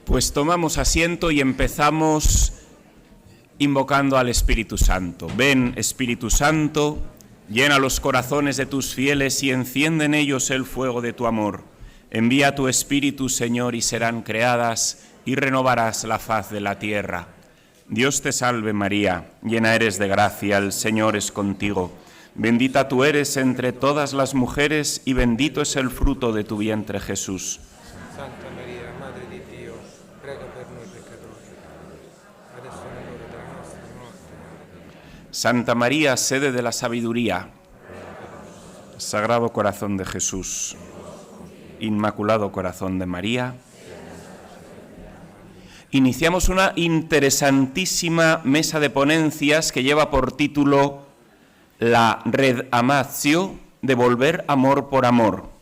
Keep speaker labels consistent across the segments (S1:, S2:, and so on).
S1: Pues tomamos asiento y empezamos invocando al Espíritu Santo. Ven, Espíritu Santo, llena los corazones de tus fieles y enciende en ellos el fuego de tu amor. Envía tu Espíritu, Señor, y serán creadas y renovarás la faz de la tierra. Dios te salve María, llena eres de gracia, el Señor es contigo. Bendita tú eres entre todas las mujeres y bendito es el fruto de tu vientre, Jesús.
S2: Santa María, Madre di Dio, prega per noi peccatori, adesso è l'ora della nostra morte.
S1: Santa María, sede de la sabiduría, Sagrado Corazón de Jesús, Inmaculado Corazón de María. Iniciamos una interesantísima mesa de ponencias que lleva por título La Redamatio, devolver amor por amor.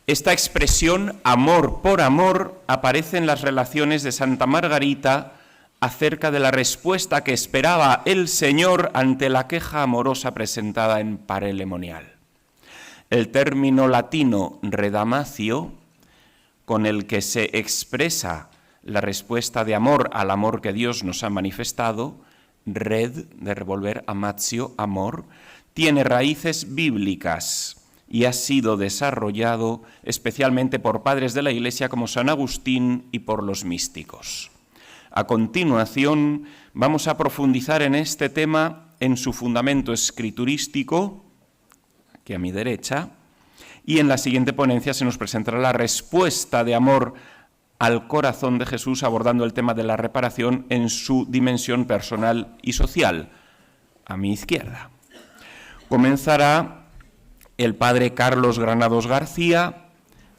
S1: Esta expresión, amor por amor, aparece en las relaciones de Santa Margarita acerca de la respuesta que esperaba el Señor ante la queja amorosa presentada en Parelemonial. El término latino redamatio, con el que se expresa la respuesta de amor al amor que Dios nos ha manifestado, red, de revolver, amatio, amor, tiene raíces bíblicas y ha sido desarrollado especialmente por padres de la Iglesia como San Agustín y por los místicos. A continuación, vamos a profundizar en este tema en su fundamento escriturístico, aquí a mi derecha, y en la siguiente ponencia se nos presentará la respuesta de amor al corazón de Jesús, abordando el tema de la reparación en su dimensión personal y social, a mi izquierda. Comenzará el padre Carlos Granados García,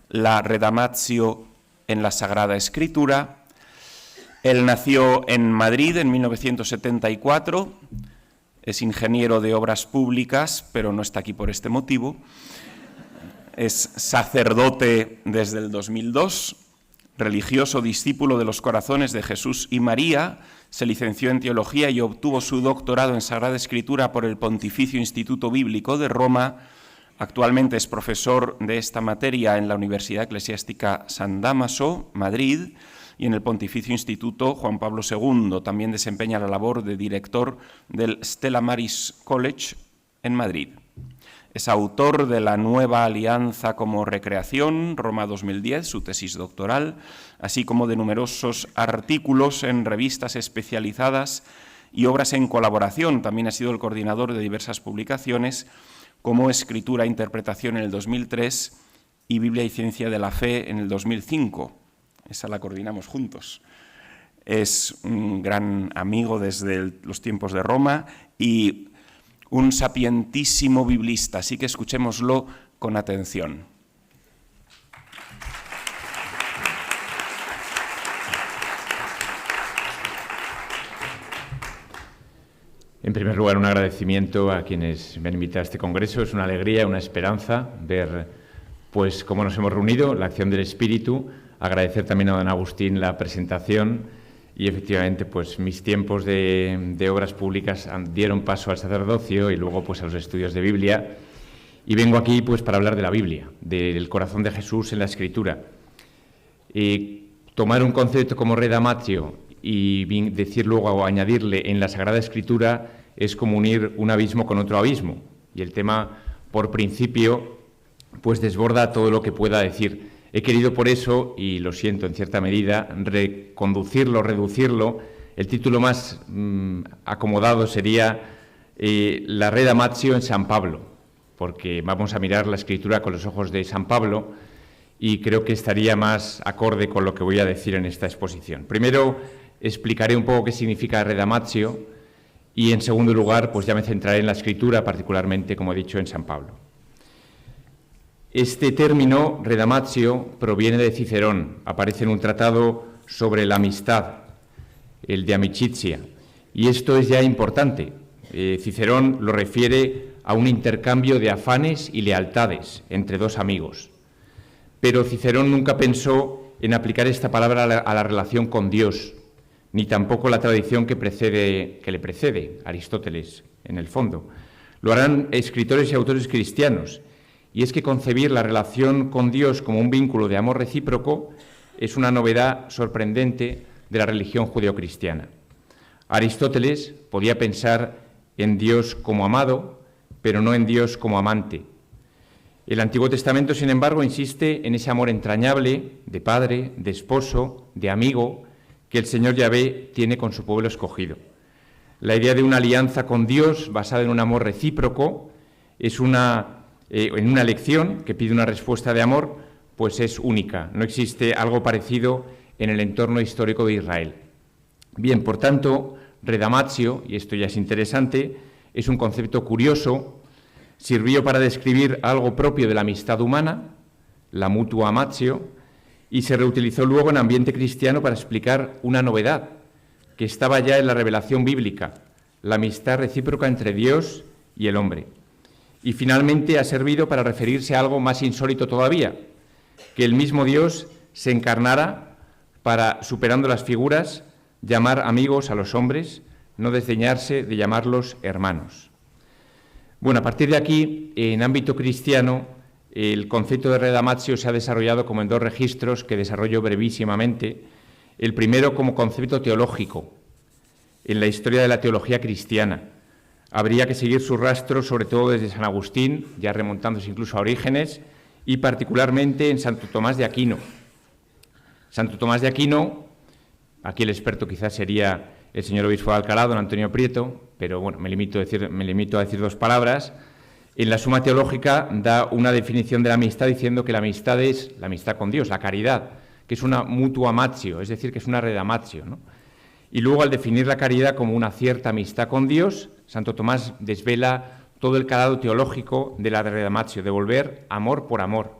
S1: la Redamatio en la Sagrada Escritura. Él nació en Madrid en 1974, es ingeniero de obras públicas, pero no está aquí por este motivo. Es sacerdote desde el 2002, religioso discípulo de los corazones de Jesús y María, se licenció en teología y obtuvo su doctorado en Sagrada Escritura por el Pontificio Instituto Bíblico de Roma. Actualmente es profesor de esta materia en la Universidad Eclesiástica San Dámaso, Madrid, y en el Pontificio Instituto Juan Pablo II. También desempeña la labor de director del Stella Maris College en Madrid. Es autor de La Nueva Alianza como Recreación, Roma 2010, su tesis doctoral, así como de numerosos artículos en revistas especializadas y obras en colaboración. También ha sido el coordinador de diversas publicaciones, como Escritura e Interpretación en el 2003 y Biblia y Ciencia de la Fe en el 2005. Esa la coordinamos juntos. Es un gran amigo desde los tiempos de Roma y un sapientísimo biblista, así que escuchémoslo con atención.
S3: En primer lugar, un agradecimiento a quienes me han invitado a este congreso. Es una alegría, una esperanza ver pues cómo nos hemos reunido, la acción del Espíritu. Agradecer también a don Agustín la presentación. Y efectivamente, pues mis tiempos de obras públicas dieron paso al sacerdocio y luego pues a los estudios de Biblia. Y vengo aquí pues para hablar de la Biblia, del corazón de Jesús en la Escritura. Tomar un concepto como redamatio y decir luego o añadirle en la Sagrada Escritura es como unir un abismo con otro abismo. Y el tema, por principio, pues desborda todo lo que pueda decir. He querido por eso, y lo siento en cierta medida, reconducirlo, reducirlo. El título más acomodado sería La Redamatio en San Pablo, porque vamos a mirar la Escritura con los ojos de San Pablo y creo que estaría más acorde con lo que voy a decir en esta exposición. Primero explicaré un poco qué significa Redamatio y en segundo lugar pues ya me centraré en la Escritura, particularmente, como he dicho, en San Pablo. Este término, redamatio, proviene de Cicerón, aparece en un tratado sobre la amistad, el de Amicizia, y esto es ya importante. Cicerón lo refiere a un intercambio de afanes y lealtades entre dos amigos. Pero Cicerón nunca pensó en aplicar esta palabra a la relación con Dios, ni tampoco la tradición que le precede, Aristóteles, en el fondo. Lo harán escritores y autores cristianos, y es que concebir la relación con Dios como un vínculo de amor recíproco es una novedad sorprendente de la religión judeocristiana. Aristóteles podía pensar en Dios como amado, pero no en Dios como amante. El Antiguo Testamento, sin embargo, insiste en ese amor entrañable de padre, de esposo, de amigo, que el Señor Yahvé tiene con su pueblo escogido. La idea de una alianza con Dios basada en un amor recíproco es en una elección que pide una respuesta de amor, pues es única. No existe algo parecido en el entorno histórico de Israel. Bien, por tanto, redamatio, y esto ya es interesante, es un concepto curioso, sirvió para describir algo propio de la amistad humana, la mutua amatio, y se reutilizó luego en ambiente cristiano para explicar una novedad que estaba ya en la revelación bíblica, la amistad recíproca entre Dios y el hombre. Y finalmente ha servido para referirse a algo más insólito todavía, que el mismo Dios se encarnara para, superando las figuras, llamar amigos a los hombres, no desdeñarse de llamarlos hermanos. Bueno, a partir de aquí, en ámbito cristiano, el concepto de redamatio se ha desarrollado como en dos registros que desarrollo brevísimamente. El primero como concepto teológico, en la historia de la teología cristiana. Habría que seguir sus rastros, sobre todo desde San Agustín, ya remontándose incluso a Orígenes, y particularmente en Santo Tomás de Aquino. Santo Tomás de Aquino, aquí el experto quizás sería el señor obispo de Alcalá, don Antonio Prieto, pero bueno, me limito a decir dos palabras. En la Suma Teológica da una definición de la amistad diciendo que la amistad es la amistad con Dios, la caridad, que es una mutua amatio, es decir, que es una redamatio, ¿no? Y luego, al definir la caridad como una cierta amistad con Dios, Santo Tomás desvela todo el calado teológico de la redamatio, de volver amor por amor.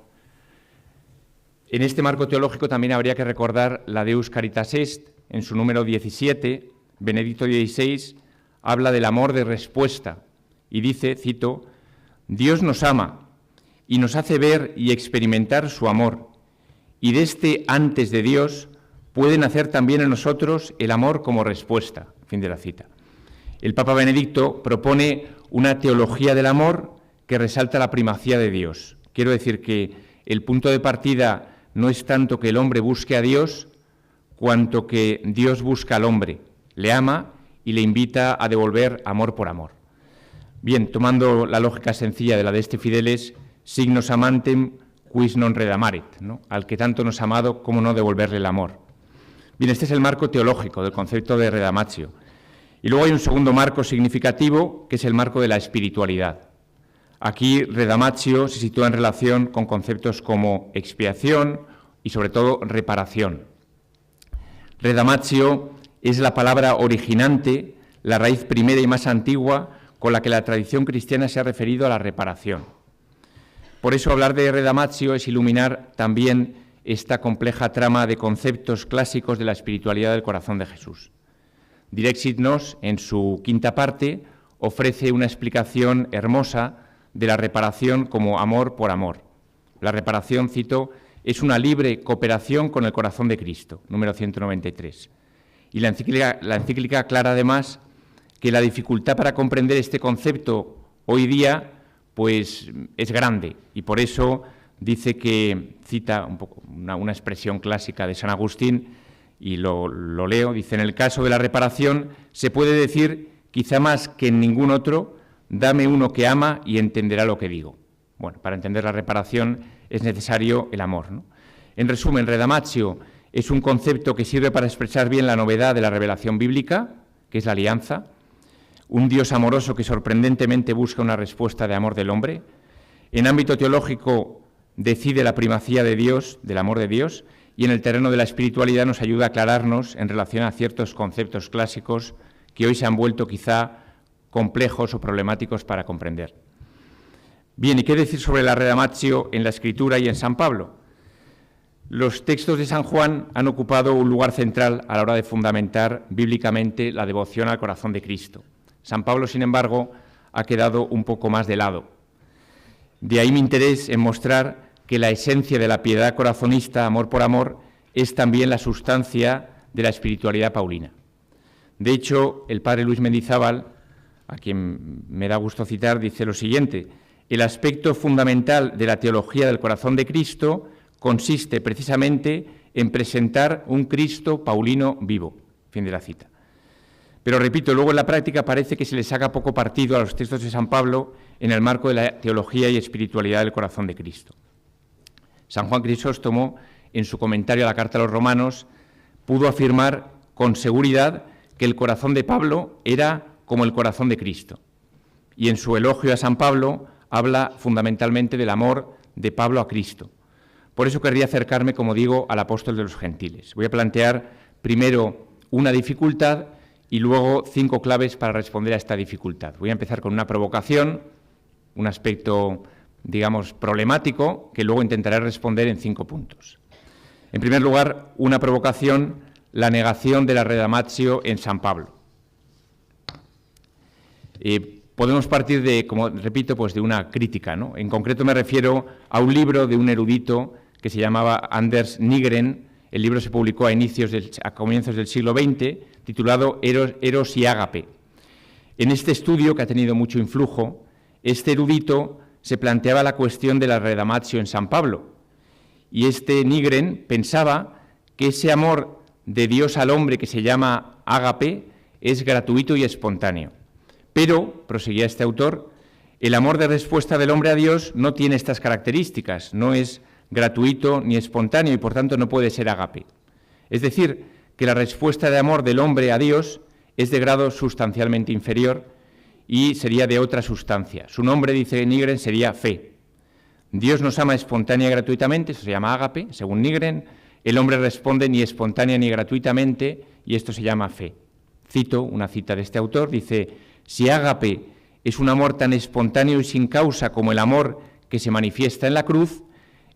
S3: En este marco teológico también habría que recordar la Deus Caritas Est, en su número 17, Benedicto XVI habla del amor de respuesta y dice, cito, «Dios nos ama y nos hace ver y experimentar su amor, y de este antes de Dios puede nacer también en nosotros el amor como respuesta». Fin de la cita. El Papa Benedicto propone una teología del amor que resalta la primacía de Dios. Quiero decir que el punto de partida no es tanto que el hombre busque a Dios, cuanto que Dios busca al hombre, le ama y le invita a devolver amor por amor. Bien, tomando la lógica sencilla de la de este Fideles, signos amantem quis non redamaret, ¿no? Al que tanto nos ha amado, ¿cómo no devolverle el amor? Bien, este es el marco teológico del concepto de redamatio. Y luego hay un segundo marco significativo, que es el marco de la espiritualidad. Aquí redamatio se sitúa en relación con conceptos como expiación y sobre todo reparación. Redamatio es la palabra originante, la raíz primera y más antigua con la que la tradición cristiana se ha referido a la reparación. Por eso hablar de redamatio es iluminar también esta compleja trama de conceptos clásicos de la espiritualidad del corazón de Jesús. Direxit Nos, en su quinta parte, ofrece una explicación hermosa de la reparación como amor por amor. La reparación, cito, es una libre cooperación con el corazón de Cristo, número 193. Y la encíclica aclara además que la dificultad para comprender este concepto hoy día pues es grande, y por eso dice que, cita un poco una expresión clásica de San Agustín, y lo leo, dice, en el caso de la reparación se puede decir, quizá más que en ningún otro, dame uno que ama y entenderá lo que digo. Bueno, para entender la reparación es necesario el amor, ¿no? En resumen, redamatio es un concepto que sirve para expresar bien la novedad de la revelación bíblica, que es la alianza, un Dios amoroso que sorprendentemente busca una respuesta de amor del hombre. En ámbito teológico decide la primacía de Dios, del amor de Dios, y en el terreno de la espiritualidad nos ayuda a aclararnos en relación a ciertos conceptos clásicos que hoy se han vuelto quizá complejos o problemáticos para comprender. Bien, ¿y qué decir sobre la redamatio en la Escritura y en San Pablo? Los textos de San Juan han ocupado un lugar central a la hora de fundamentar bíblicamente la devoción al corazón de Cristo. San Pablo, sin embargo, ha quedado un poco más de lado. De ahí mi interés en mostrar que la esencia de la piedad corazonista, amor por amor, es también la sustancia de la espiritualidad paulina. De hecho, el padre Luis Mendizábal, a quien me da gusto citar, dice lo siguiente: el aspecto fundamental de la teología del corazón de Cristo consiste precisamente en presentar un Cristo paulino vivo. Fin de la cita. Pero repito, luego en la práctica parece que se le saca poco partido a los textos de San Pablo en el marco de la teología y espiritualidad del corazón de Cristo. San Juan Crisóstomo, en su comentario a la Carta a los Romanos, pudo afirmar con seguridad que el corazón de Pablo era como el corazón de Cristo. Y en su elogio a San Pablo habla fundamentalmente del amor de Pablo a Cristo. Por eso querría acercarme, como digo, al apóstol de los gentiles. Voy a plantear primero una dificultad y luego 5 claves para responder a esta dificultad. Voy a empezar con una provocación, un aspecto, digamos, problemático, que luego intentaré responder en 5 puntos. En primer lugar, una provocación, la negación de la redamatio en San Pablo. Podemos partir de, como repito, pues de una crítica, ¿no? En concreto me refiero a un libro de un erudito que se llamaba Anders Nygren. El libro se publicó a comienzos del siglo XX, titulado Eros y Ágape. En este estudio, que ha tenido mucho influjo, este erudito se planteaba la cuestión de la redamatio en San Pablo. Y este Nygren pensaba que ese amor de Dios al hombre que se llama ágape es gratuito y espontáneo. Pero, proseguía este autor, el amor de respuesta del hombre a Dios no tiene estas características, no es gratuito ni espontáneo y por tanto no puede ser ágape. Es decir, que la respuesta de amor del hombre a Dios es de grado sustancialmente inferior y sería de otra sustancia. Su nombre, dice Nygren, sería fe. Dios nos ama espontánea y gratuitamente, eso se llama ágape, según Nygren. El hombre responde ni espontánea ni gratuitamente y esto se llama fe. Cito una cita de este autor, dice: si ágape es un amor tan espontáneo y sin causa como el amor que se manifiesta en la cruz,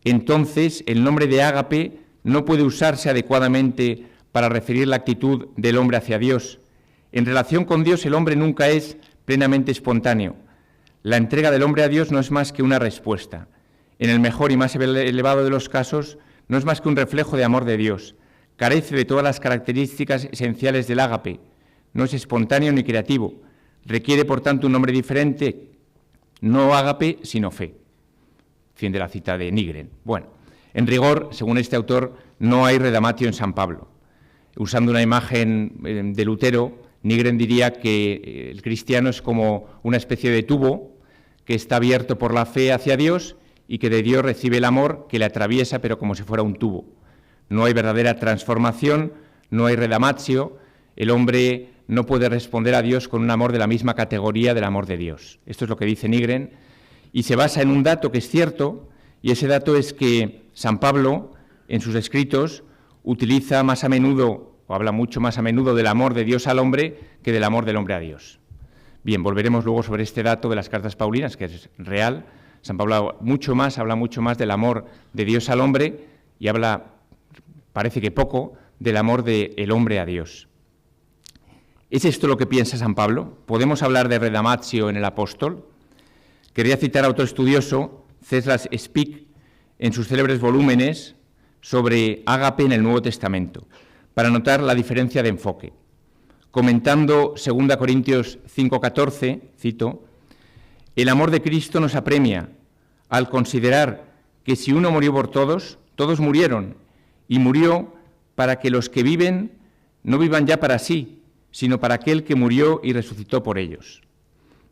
S3: entonces el nombre de ágape no puede usarse adecuadamente para referir la actitud del hombre hacia Dios. En relación con Dios, el hombre nunca es plenamente espontáneo. La entrega del hombre a Dios no es más que una respuesta. En el mejor y más elevado de los casos, no es más que un reflejo de amor de Dios. Carece de todas las características esenciales del ágape. No es espontáneo ni creativo. Requiere, por tanto, un nombre diferente, no ágape, sino fe. Fin de la cita de Nygren. Bueno, en rigor, según este autor, no hay redamatio en San Pablo. Usando una imagen de Lutero, Nygren diría que el cristiano es como una especie de tubo que está abierto por la fe hacia Dios y que de Dios recibe el amor que le atraviesa, pero como si fuera un tubo. No hay verdadera transformación, no hay redamatio. El hombre no puede responder a Dios con un amor de la misma categoría del amor de Dios. Esto es lo que dice Nygren, y se basa en un dato que es cierto, y ese dato es que San Pablo, en sus escritos, utiliza más a menudo, o habla mucho más a menudo del amor de Dios al hombre que del amor del hombre a Dios. Bien, volveremos luego sobre este dato de las cartas paulinas, que es real. San Pablo habla mucho más del amor de Dios al hombre y habla, parece que poco, del amor del hombre a Dios. ¿Es esto lo que piensa San Pablo? ¿Podemos hablar de redamatio en el apóstol? Quería citar a otro estudioso, Czesław Spik, en sus célebres volúmenes sobre ágape en el Nuevo Testamento, para notar la diferencia de enfoque. Comentando 2 Corintios 5:14, cito: el amor de Cristo nos apremia al considerar que si uno murió por todos, todos murieron, y murió para que los que viven no vivan ya para sí, sino para aquel que murió y resucitó por ellos.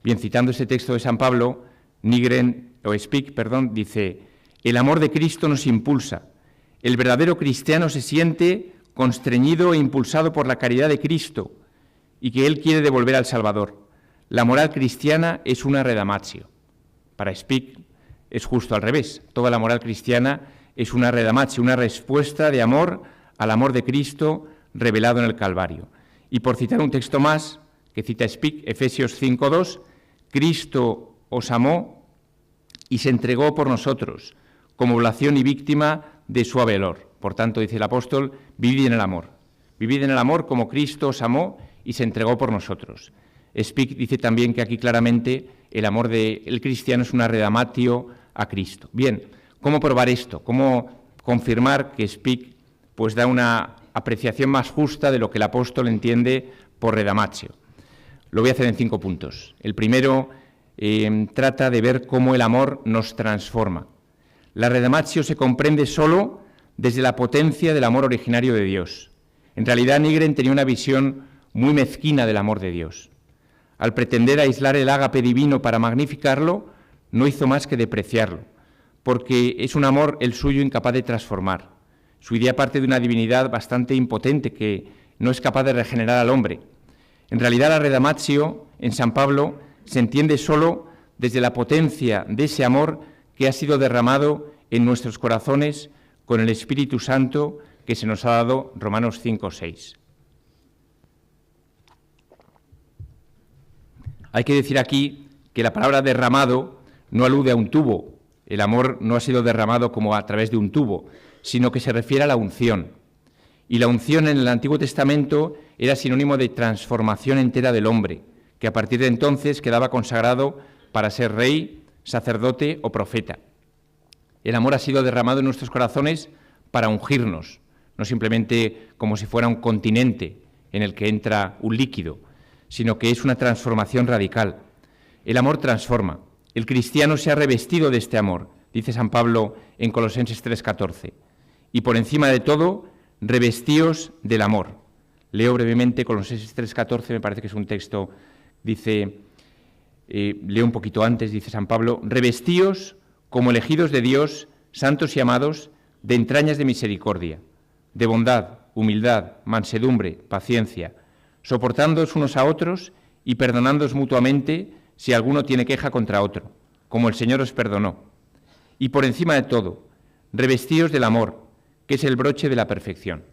S3: Bien, citando este texto de San Pablo, Spik, dice: el amor de Cristo nos impulsa. El verdadero cristiano se siente constreñido e impulsado por la caridad de Cristo y que Él quiere devolver al Salvador. La moral cristiana es una redamatio. Para Spik es justo al revés. Toda la moral cristiana es una redamatio, una respuesta de amor al amor de Cristo revelado en el Calvario. Y por citar un texto más que cita Spik, Efesios 5:2, Cristo os amó y se entregó por nosotros como oblación y víctima de su valor. Por tanto, dice el apóstol, vivid en el amor. Vivid en el amor como Cristo os amó y se entregó por nosotros. Spik dice también que aquí claramente el amor del cristiano es una redamatio a Cristo. Bien, ¿cómo probar esto? ¿Cómo confirmar que Spik pues da una apreciación más justa de lo que el apóstol entiende por redamatio? Lo voy a hacer en 5 puntos. El primero trata de ver cómo el amor nos transforma. La redamatio se comprende solo desde la potencia del amor originario de Dios. En realidad, Nygren tenía una visión muy mezquina del amor de Dios. Al pretender aislar el ágape divino para magnificarlo, no hizo más que depreciarlo, porque es un amor el suyo incapaz de transformar. Su idea parte de una divinidad bastante impotente que no es capaz de regenerar al hombre. En realidad, la redamatio en San Pablo se entiende solo desde la potencia de ese amor que ha sido derramado en nuestros corazones con el Espíritu Santo que se nos ha dado, Romanos 5:6. Hay que decir aquí que la palabra derramado no alude a un tubo. El amor no ha sido derramado como a través de un tubo, sino que se refiere a la unción. Y la unción en el Antiguo Testamento era sinónimo de transformación entera del hombre, que a partir de entonces quedaba consagrado para ser rey, sacerdote o profeta. El amor ha sido derramado en nuestros corazones para ungirnos, no simplemente como si fuera un continente en el que entra un líquido, sino que es una transformación radical. El amor transforma. El cristiano se ha revestido de este amor, dice San Pablo en Colosenses 3:14. Y por encima de todo, revestíos del amor. Leo brevemente Colosenses 3:14, me parece que es un texto, dice, leo un poquito antes, dice San Pablo, revestíos como elegidos de Dios, santos y amados, de entrañas de misericordia, de bondad, humildad, mansedumbre, paciencia, soportándoos unos a otros y perdonándoos mutuamente si alguno tiene queja contra otro, como el Señor os perdonó. Y por encima de todo, revestíos del amor, que es el broche de la perfección.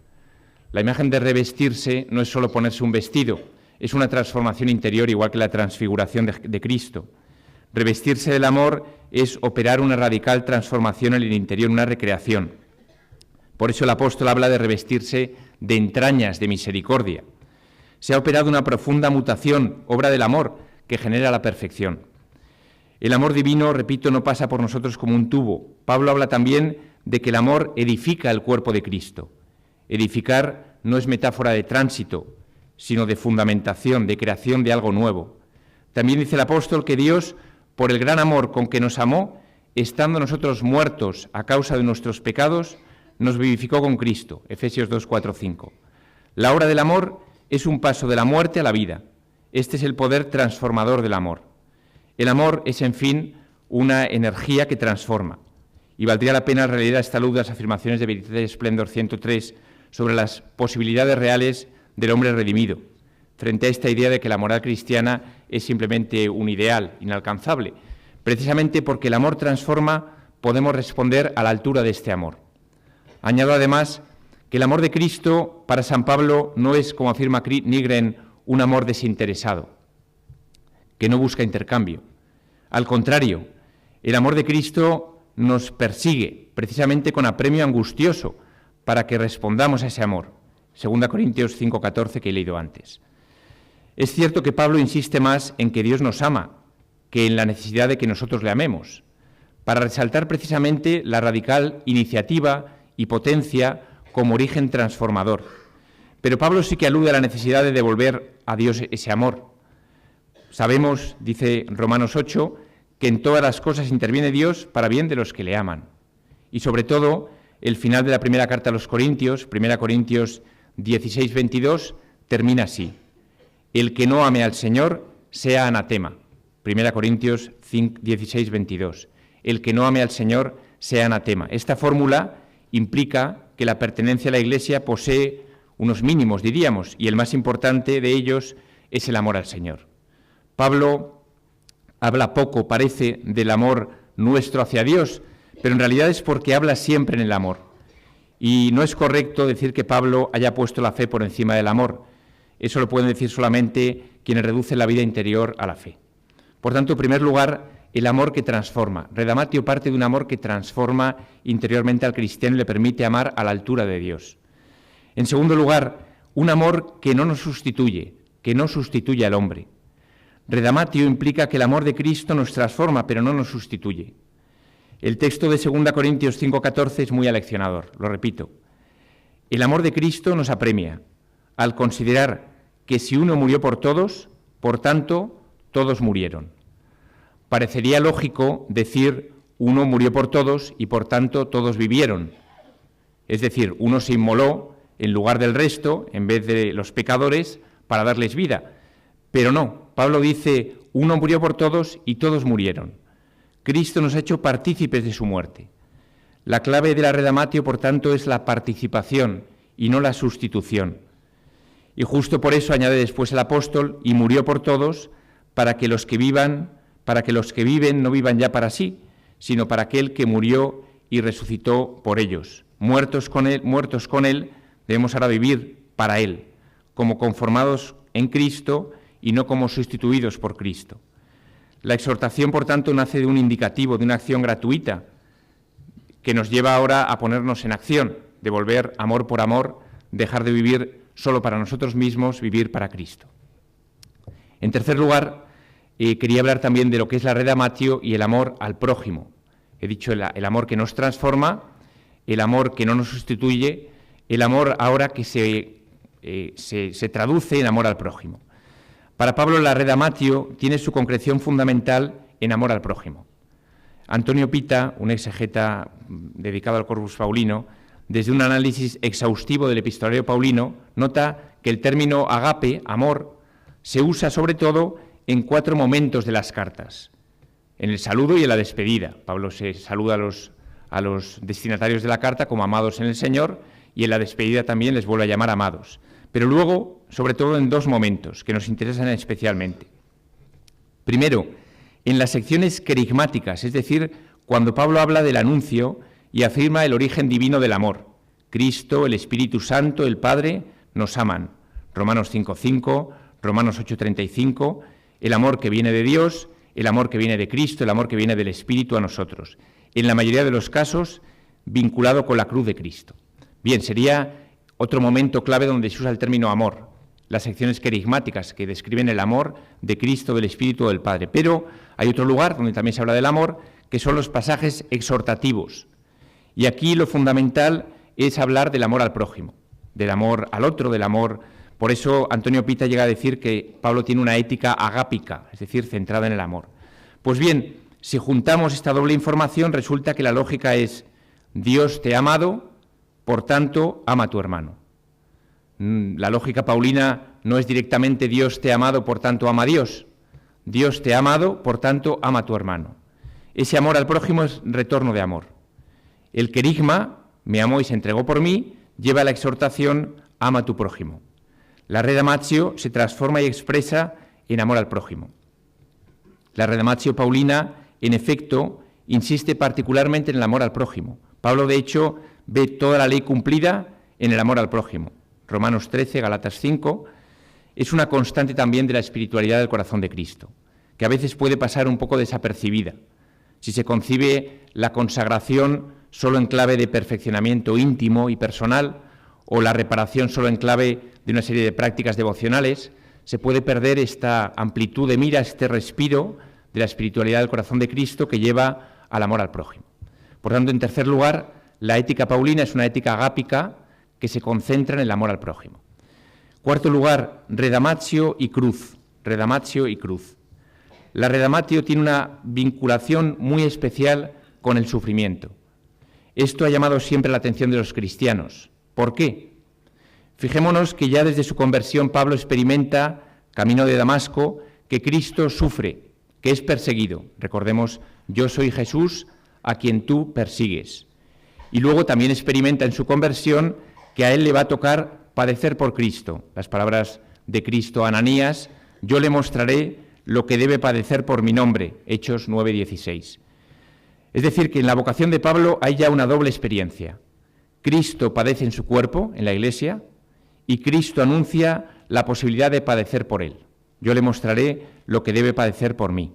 S3: La imagen de revestirse no es solo ponerse un vestido, es una transformación interior igual que la transfiguración de Cristo. Revestirse del amor es operar una radical transformación en el interior, una recreación. Por eso el apóstol habla de revestirse de entrañas de misericordia. Se ha operado una profunda mutación, obra del amor, que genera la perfección. El amor divino, repito, no pasa por nosotros como un tubo. Pablo habla también de que el amor edifica el cuerpo de Cristo. Edificar no es metáfora de tránsito, sino de fundamentación, de creación de algo nuevo. También dice el apóstol que Dios, por el gran amor con que nos amó, estando nosotros muertos a causa de nuestros pecados, nos vivificó con Cristo, Efesios 2:4-5. La obra del amor es un paso de la muerte a la vida. Este es el poder transformador del amor. El amor es, en fin, una energía que transforma. Y valdría la pena releer a esta luz las afirmaciones de Veritatis Splendor 103 sobre las posibilidades reales del hombre redimido, frente a esta idea de que la moral cristiana es simplemente un ideal inalcanzable. Precisamente porque el amor transforma, podemos responder a la altura de este amor. Añado además que el amor de Cristo para San Pablo no es, como afirma Nygren, un amor desinteresado, que no busca intercambio. Al contrario, el amor de Cristo nos persigue, precisamente con apremio angustioso, para que respondamos a ese amor. 2 Corintios 5:14 que he leído antes. Es cierto que Pablo insiste más en que Dios nos ama que en la necesidad de que nosotros le amemos, para resaltar precisamente la radical iniciativa y potencia como origen transformador. Pero Pablo sí que alude a la necesidad de devolver a Dios ese amor. Sabemos, dice Romanos 8, que en todas las cosas interviene Dios para bien de los que le aman. Y sobre todo, el final de la primera carta a los Corintios, 1 Corintios 16:22, termina así: el que no ame al Señor sea anatema. 1 Corintios 16:22. El que no ame al Señor sea anatema. Esta fórmula implica que la pertenencia a la Iglesia posee unos mínimos, diríamos, y el más importante de ellos es el amor al Señor. Pablo habla poco, parece, del amor nuestro hacia Dios, pero en realidad es porque habla siempre en el amor. Y no es correcto decir que Pablo haya puesto la fe por encima del amor. Eso lo pueden decir solamente quienes reducen la vida interior a la fe. Por tanto, en primer lugar, el amor que transforma. Redamatio parte de un amor que transforma interiormente al cristiano y le permite amar a la altura de Dios. En segundo lugar, un amor que no nos sustituye, que no sustituye al hombre. Redamatio implica que el amor de Cristo nos transforma, pero no nos sustituye. El texto de 2 Corintios 5:14 es muy aleccionador, lo repito. El amor de Cristo nos apremia al considerar que si uno murió por todos, por tanto, todos murieron. Parecería lógico decir uno murió por todos y por tanto todos vivieron. Es decir, uno se inmoló en lugar del resto, en vez de los pecadores, para darles vida. Pero no, Pablo dice, uno murió por todos y todos murieron. Cristo nos ha hecho partícipes de su muerte. La clave de la redamatio, por tanto, es la participación y no la sustitución. Y justo por eso añade después el apóstol, y murió por todos, para que los que viven no vivan ya para sí, sino para aquel que murió y resucitó por ellos. Muertos con él, debemos ahora vivir para él, como conformados en Cristo y no como sustituidos por Cristo. La exhortación, por tanto, nace de un indicativo, de una acción gratuita, que nos lleva ahora a ponernos en acción, de volver amor por amor, dejar de vivir solo para nosotros mismos, vivir para Cristo. En tercer lugar, quería hablar también de lo que es la redamatio y el amor al prójimo. He dicho el amor que nos transforma, el amor que no nos sustituye, el amor ahora que se traduce en amor al prójimo. Para Pablo, la redamatio tiene su concreción fundamental en amor al prójimo. Antonio Pita, un exegeta dedicado al Corpus Paulino, desde un análisis exhaustivo del epistolario paulino, nota que el término agape, amor, se usa sobre todo en 4 momentos de las cartas: en el saludo y en la despedida. Pablo se saluda a los destinatarios de la carta como amados en el Señor, y en la despedida también les vuelve a llamar amados. Pero luego, sobre todo, en 2 momentos que nos interesan especialmente. Primero, en las secciones querigmáticas, es decir, cuando Pablo habla del anuncio y afirma el origen divino del amor. Cristo, el Espíritu Santo, el Padre, nos aman. Romanos 5:5, Romanos 8:35, el amor que viene de Dios, el amor que viene de Cristo, el amor que viene del Espíritu a nosotros. En la mayoría de los casos, vinculado con la cruz de Cristo. Bien, sería otro momento clave donde se usa el término amor, las secciones querigmáticas que describen el amor de Cristo, del Espíritu o del Padre. Pero hay otro lugar donde también se habla del amor, que son los pasajes exhortativos. Y aquí lo fundamental es hablar del amor al prójimo, del amor al otro, del amor. Por eso Antonio Pita llega a decir que Pablo tiene una ética agápica, es decir, centrada en el amor. Pues bien, si juntamos esta doble información, resulta que la lógica es: Dios te ha amado, por tanto, ama a tu hermano. La lógica paulina no es directamente Dios te ha amado, por tanto, ama a Dios. Dios te ha amado, por tanto, ama a tu hermano. Ese amor al prójimo es retorno de amor. El querigma, me amó y se entregó por mí, lleva a la exhortación, ama a tu prójimo. La redamatio se transforma y expresa en amor al prójimo. La redamatio paulina, en efecto, insiste particularmente en el amor al prójimo. Pablo, de hecho, ve toda la ley cumplida en el amor al prójimo. Romanos 13, Galatas 5, es una constante también de la espiritualidad del corazón de Cristo, que a veces puede pasar un poco desapercibida. Si se concibe la consagración solo en clave de perfeccionamiento íntimo y personal, o la reparación solo en clave de una serie de prácticas devocionales, se puede perder esta amplitud de mira, este respiro de la espiritualidad del corazón de Cristo que lleva al amor al prójimo. Por tanto, en tercer lugar, la ética paulina es una ética agápica que se concentra en el amor al prójimo. Cuarto lugar, redamatio y cruz. Redamatio y cruz. La redamatio tiene una vinculación muy especial con el sufrimiento. Esto ha llamado siempre la atención de los cristianos. ¿Por qué? Fijémonos que ya desde su conversión Pablo experimenta, camino de Damasco, que Cristo sufre, que es perseguido. Recordemos, yo soy Jesús a quien tú persigues. Y luego también experimenta en su conversión que a él le va a tocar padecer por Cristo. Las palabras de Cristo a Ananías: yo le mostraré lo que debe padecer por mi nombre. Hechos 9:16. Es decir, que en la vocación de Pablo hay ya una doble experiencia. Cristo padece en su cuerpo, en la Iglesia, y Cristo anuncia la posibilidad de padecer por él. Yo le mostraré lo que debe padecer por mí.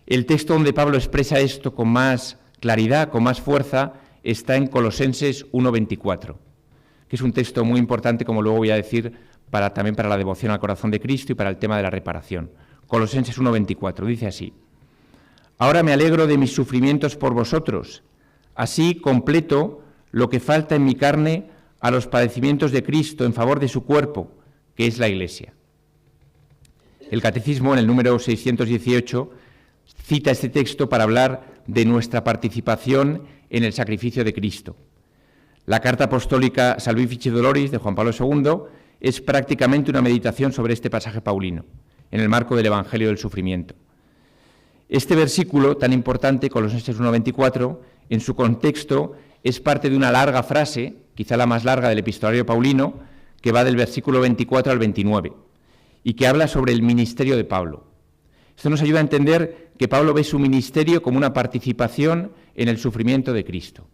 S3: El texto donde Pablo expresa esto con más claridad, con más fuerza, está en Colosenses 1:24, que es un texto muy importante, como luego voy a decir, también para la devoción al corazón de Cristo y para el tema de la reparación. Colosenses 1:24, dice así: ahora me alegro de mis sufrimientos por vosotros, así completo lo que falta en mi carne a los padecimientos de Cristo en favor de su cuerpo, que es la Iglesia. El Catecismo, en el número 618, cita este texto para hablar de nuestra participación en el sacrificio de Cristo. La carta apostólica Salvifici Doloris de Juan Pablo II es prácticamente una meditación sobre este pasaje paulino, en el marco del Evangelio del Sufrimiento. Este versículo tan importante, Colosenses 1:24, en su contexto es parte de una larga frase, quizá la más larga del epistolario paulino, que va del versículo 24 al 29, y que habla sobre el ministerio de Pablo. Esto nos ayuda a entender que Pablo ve su ministerio como una participación en el sufrimiento de Cristo.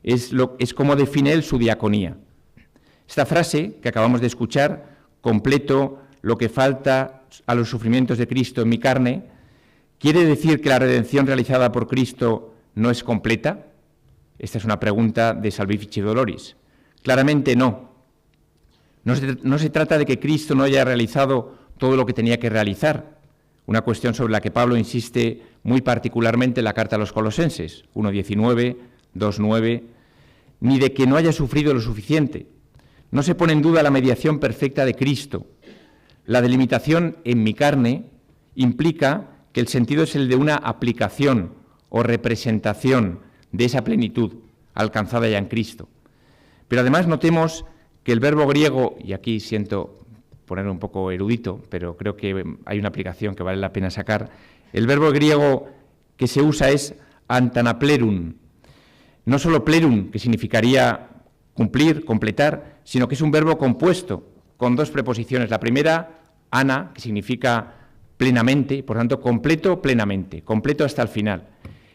S3: Es como define él su diaconía. Esta frase que acabamos de escuchar, completo lo que falta a los sufrimientos de Cristo en mi carne, ¿quiere decir que la redención realizada por Cristo no es completa? Esta es una pregunta de Salvifici Doloris. Claramente no. No se trata de que Cristo no haya realizado todo lo que tenía que realizar, una cuestión sobre la que Pablo insiste muy particularmente en la carta a los Colosenses, 1:19, 2:9, ni de que no haya sufrido lo suficiente. No se pone en duda la mediación perfecta de Cristo. La delimitación en mi carne implica que el sentido es el de una aplicación o representación de esa plenitud alcanzada ya en Cristo. Pero además notemos que el verbo griego, y aquí siento poner un poco erudito, pero creo que hay una aplicación que vale la pena sacar, el verbo griego que se usa es antanaplerun. No solo plerun, que significaría cumplir, completar, sino que es un verbo compuesto con dos preposiciones. La primera, ana, que significa plenamente, por tanto, completo plenamente, completo hasta el final.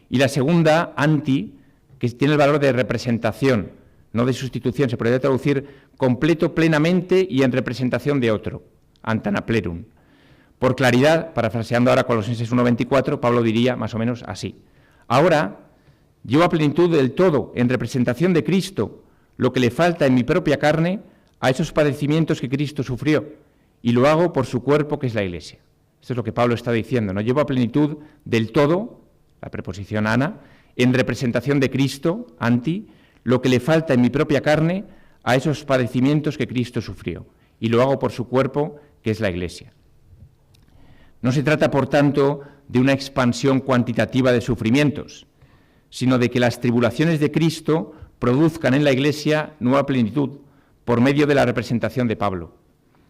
S3: Y la segunda, anti, que tiene el valor de representación, no de sustitución, se podría traducir completo plenamente y en representación de otro, antanaplerum. Por claridad, parafraseando ahora Colosenses 1:24, Pablo diría más o menos así: ahora llevo a plenitud del todo, en representación de Cristo, lo que le falta en mi propia carne a esos padecimientos que Cristo sufrió, y lo hago por su cuerpo, que es la Iglesia. Esto es lo que Pablo está diciendo, ¿no? Llevo a plenitud del todo, la preposición ana, en representación de Cristo, anti, lo que le falta en mi propia carne a esos padecimientos que Cristo sufrió, y lo hago por su cuerpo, que es la Iglesia. No se trata, por tanto, de una expansión cuantitativa de sufrimientos, sino de que las tribulaciones de Cristo produzcan en la Iglesia nueva plenitud por medio de la representación de Pablo.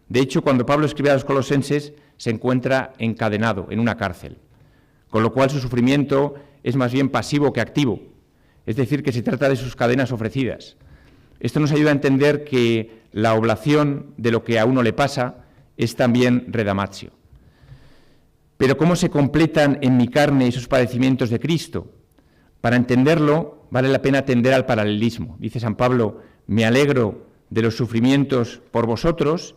S3: De hecho, cuando Pablo escribe a los colosenses, se encuentra encadenado en una cárcel, con lo cual su sufrimiento es más bien pasivo que activo, es decir, que se trata de sus cadenas ofrecidas. Esto nos ayuda a entender que la oblación de lo que a uno le pasa es también redamatio. Pero ¿cómo se completan en mi carne esos padecimientos de Cristo? Para entenderlo, vale la pena atender al paralelismo. Dice San Pablo: me alegro de los sufrimientos por vosotros